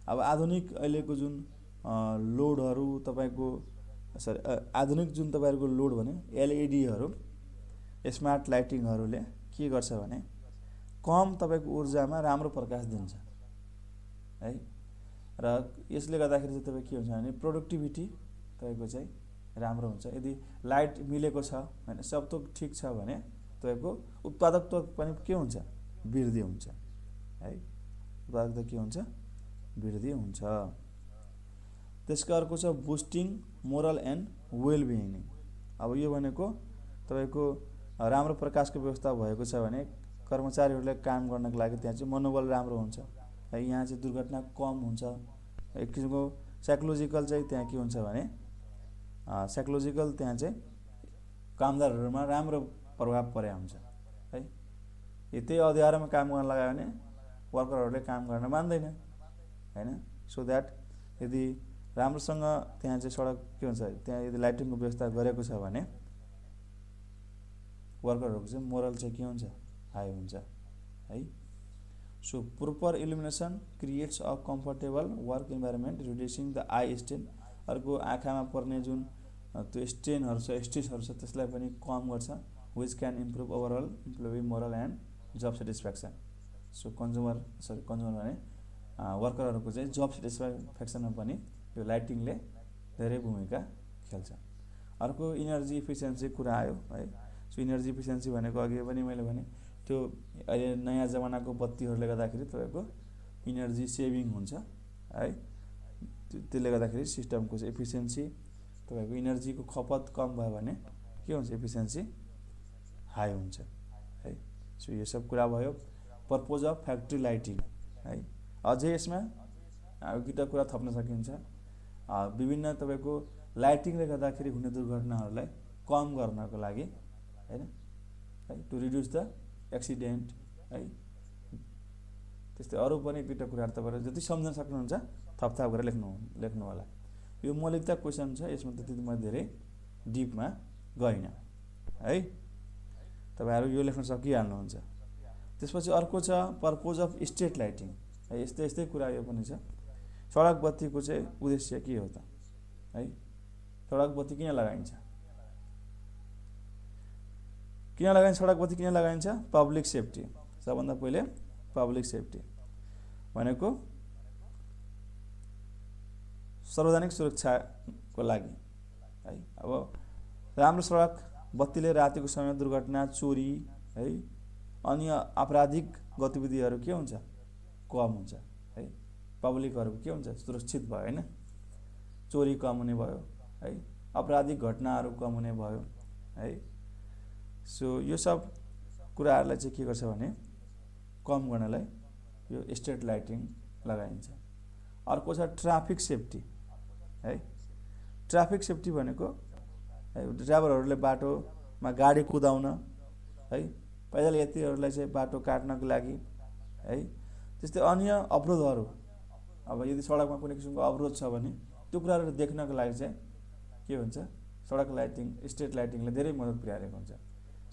S1: अब आधुनिक अहिलेको जुन लोडहरू तपाईँको आधुनिक जुन तपाईँहरूको लोड भने एलइडीहरू, स्मार्ट लाइटिङहरूले के गर्छ भने कम तपाईँको ऊर्जामा राम्रो प्रकाश दिन्छ है। र यसले गर्दाखेरि चाहिँ तपाईँ के हुन्छ भने प्रोडक्टिभिटी तपाईँको चाहिँ राम्रो हुन्छ। यदि लाइट मिलेको छ होइन, सब थोक ठिक छ भने तपाईँको उत्पादकत्व पनि के हुन्छ, वृद्धि हुन्छ है। उत्पादकत्व के हुन्छ, वृद्धि हुन्छ। त्यसको अर्को छ boosting moral and well being. अब यो भनेको तपाईँको राम्रो प्रकाशको व्यवस्था भएको छ भने कर्मचारीहरूलाई काम गर्नको लागि त्यहाँ चाहिँ मनोबल राम्रो हुन्छ है। यहाँ चाहिँ दुर्घटना कम हुन्छ। एक किसिमको साइकोलोजिकल चाहिँ त्यहाँ के हुन्छ भने साइकोलोजिकल त्यहाँ चाहिँ कामदारहरूमा राम्रो प्रभाव परे हुन्छ है। त्यही अँध्यारोमा काम गर्न लगायो भने वर्करहरूले काम गर्न मान्दैन हैन। सो द्याट यदि राम्रोसँग त्यहाँ चाहिँ सडक के हुन्छ, त्यहाँ यदि लाइटिङको व्यवस्था गरेको छ भने वर्करहरूको चाहिँ मोरल चाहिँ के हुन्छ, हाई हुन्छ है। So proper illumination creates a comfortable work environment reducing the eye strain. अर्को आँखामा पर्ने जुन त्यो स्ट्रेनहरू छ, स्ट्रेसहरू छ, त्यसलाई पनि कम गर्छ। Which can improve overall employee morale and job satisfaction. So consumer भने वर्करहरूको चाहिँ जब सेटिस्फ्याक्सनमा पनि यो लाइटिङले धेरै भूमिका खेल्छ। अर्को इनर्जी इफिसियन्सी कुरा आयो है। सो इनर्जी इफिसियन्सी भनेको अघि पनि मैले भने त्यो अहिले नयाँ जमानाको बत्तीहरूले गर्दाखेरि तपाईँको इनर्जी सेभिङ हुन्छ है। त्यसले गर्दाखेरि सिस्टमको चाहिँ इफिसियन्सी, तपाईँको इनर्जीको खपत कम भयो भने के हुन्छ, इफिसियन्सी हाई हुन्छ है। सो यो सब कुरा भयो पर्पोज अफ फ्याक्ट्री लाइटिङ है। अझै यसमा दुईवटा कुरा थप्न सकिन्छ। विभिन्न तपाईँको लाइटिङले गर्दाखेरि हुने दुर्घटनाहरूलाई कम गर्नको लागि हैन है, टु रिड्युस द एक्सिडेन्ट है। त्यस्तै अरू पनि दुईवटा कुराहरू तपाईँहरू जति सम्झन सक्नुहुन्छ थपथाप गरेर लेख्नु होला। यो मौलिकता क्वेसन छ, यसमा त्यति म धेरै डिपमा गइनँ है। तपाईँहरू यो लेख्न सकिहाल्नुहुन्छ। त्यसपछि अर्को छ पर्पोज अफ स्ट्रिट लाइटिङ है। यस्तै कुरा यो पनि छ। सडक बत्तीको चाहिँ उद्देश्य के हो त है। सडक बत्ती किन लगाइन्छ, सडक बत्ती किन लगाइन्छ? Public safety. सबभन्दा पहिले पब्लिक सेफ्टी भनेको सार्वजनिक सुरक्षाको लागि है। अब राम्रो सडक बत्तीले रातिको समय दुर्घटना, चोरी है, अन्य आपराधिक गतिविधिहरू के हुन्छ, कम हुन्छ है। पब्लिकहरूको के हुन्छ, सुरक्षित भयो हैन, चोरी कम हुने भयो है, आपराधिक घटनाहरू कम हुने भयो है। सो यो सब कुराहरूलाई चाहिँ के गर्छ भने कम गर्नलाई यो स्ट्रिट लाइटिङ लगाइन्छ। अर्को छ ट्राफिक सेफ्टी है। ट्राफिक सेफ्टी भनेको ड्राइभरहरूले बाटोमा गाडी कुदाउन है, पैदल यात्रीहरूलाई चाहिँ बाटो काट्नको लागि है। त्यस्तै अन्य अवरोधहरू, अब यदि सडकमा कुनै किसिमको अवरोध छ भने त्यो कुराहरू देख्नको लागि चाहिँ के हुन्छ, सडक लाइटिङ, स्ट्रिट लाइटिङले धेरै मद्दत पुर्याइरहेको हुन्छ।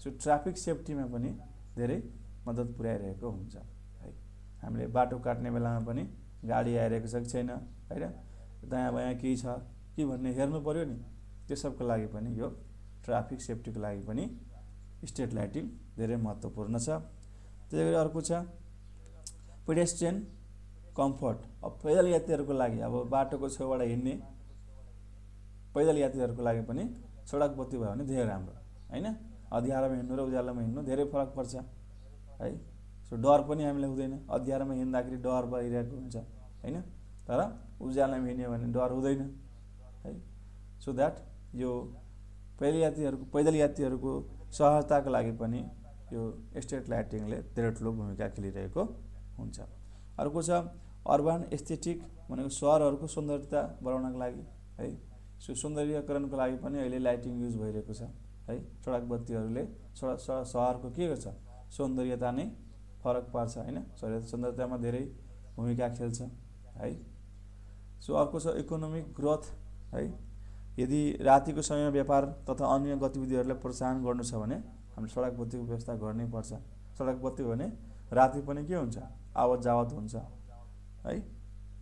S1: सो ट्राफिक सेफ्टीमा पनि धेरै मद्दत पुर्याइरहेको हुन्छ है। हामीले बाटो काट्ने बेलामा पनि गाडी आइरहेको छ कि छैन हैन, दायाँ बायाँ केही छ कि भन्ने हेर्नु पर्यो नि। त्यो सबको लागि पनि यो ट्राफिक सेफ्टीको लागि पनि स्ट्रिट लाइटिङ धेरै महत्त्वपूर्ण छ। त्यसै गरी अर्को छ पेडेस्ट्रियन कम्फर्ट। अब पैदल यात्रीहरूको लागि, अब बाटोको छेउबाट हिँड्ने पैदल यात्रीहरूको लागि पनि सडक बत्ती भयो भने धेरै राम्रो हैन। अँध्यारोमा हिँड्नु र उज्यालोमा हिँड्नु धेरै फरक पर्छ है। सो डर पनि हामीलाई हुँदैन। अँध्यारोमा हिँड्दाखेरि डर भइरहेको हुन्छ हैन, तर उज्यालोमा हिँड्यो भने डर हुँदैन है। सो द्याट यो पैदल यात्रीहरूको सहजताको लागि पनि यो स्ट्रिट लाइटिङले धेरै ठुलो भूमिका खेलिरहेको हुन्छ। अर्को छ अर्बन एस्थेटिक भनेको सहरहरूको सौन्दर्यता बढाउनको लागि है। सो सौन्दर्यकरणको लागि पनि अहिले लाइटिङ युज भइरहेको छ है। सडक बत्तीहरूले सहरको के गर्छ, सौन्दर्यता नै फरक पार्छ हैन, सौन्दर्यतामा धेरै भूमिका खेल्छ है। सो अर्को छ इकोनोमिक ग्रोथ है। यदि रातिको समयमा व्यापार तथा अन्य गतिविधिहरूलाई प्रोत्साहन गर्नु छ भने हामीले सडक बत्तीको व्यवस्था गर्नै पर्छ। सडक बत्ती भने राति पनि के हुन्छ, आवत जावत हुन्छ है।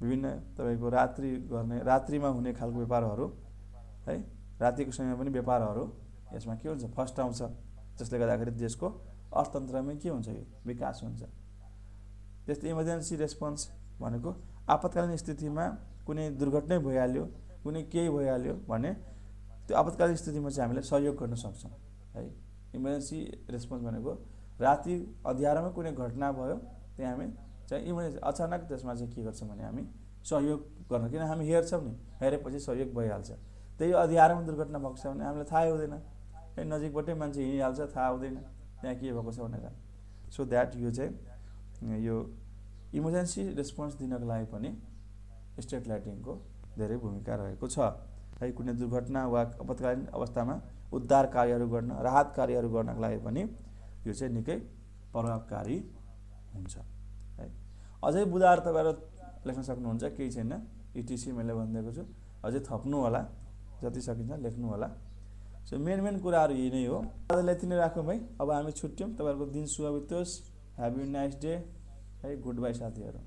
S1: विभिन्न तपाईँको रात्रिमा हुने खालको व्यापारहरू है, रातिको समयमा पनि व्यापारहरू यसमा के हुन्छ, फर्स्ट आउँछ। जसले गर्दाखेरि देशको अर्थतन्त्रमा के हुन्छ, यो विकास हुन्छ। त्यस्तै इमर्जेन्सी रेस्पोन्स भनेको आपतकालीन स्थितिमा कुनै दुर्घटनै भइहाल्यो, कुनै केही भइहाल्यो भने त्यो आपतकालीन स्थितिमा चाहिँ हामीले सहयोग गर्न सक्छौँ है। इमर्जेन्सी रेस्पोन्स भनेको राति अँध्यारोमा कुनै घटना भयो, त्यहाँ हामी चाहिँ इमर्जेन्सी अचानक त्यसमा चाहिँ के गर्छौँ भने हामी सहयोग गर्न, किन हामी हेर्छौँ नि, हेरेपछि सहयोग भइहाल्छ। त्यही अँध्यारोमा दुर्घटना भएको छ भने हामीलाई थाहै हुँदैन है, नजिकबाटै मान्छे हिँडिहाल्छ, थाहा हुँदैन त्यहाँ के भएको छ भनेर। सो द्याट यो चाहिँ यो इमर्जेन्सी रेस्पोन्स दिनको लागि पनि स्ट्रिट लाइटिङको धेरै भूमिका रहेको छ है। कुनै दुर्घटना वा आपतकालीन अवस्थामा उद्धार कार्यहरू गर्न, राहत कार्यहरू गर्नको लागि पनि यो चाहिँ निकै प्रभावकारी हुन्छ है। अझै बुदाहरू तपाईँहरू लेख्न सक्नुहुन्छ, केही छैन, इटिसी मैले भनिदिएको छु, अझै थप्नु होला, जति सकिन्छ लेख्नु होला। सो मेन कुराहरू यही नै हो। आजलाई यति नै राखौँ है। अब हामी छुट्यौँ। तपाईँहरूको दिन शुभ बितोस्। ह्याभ यु नाइस डे है। गुड बाई साथीहरू।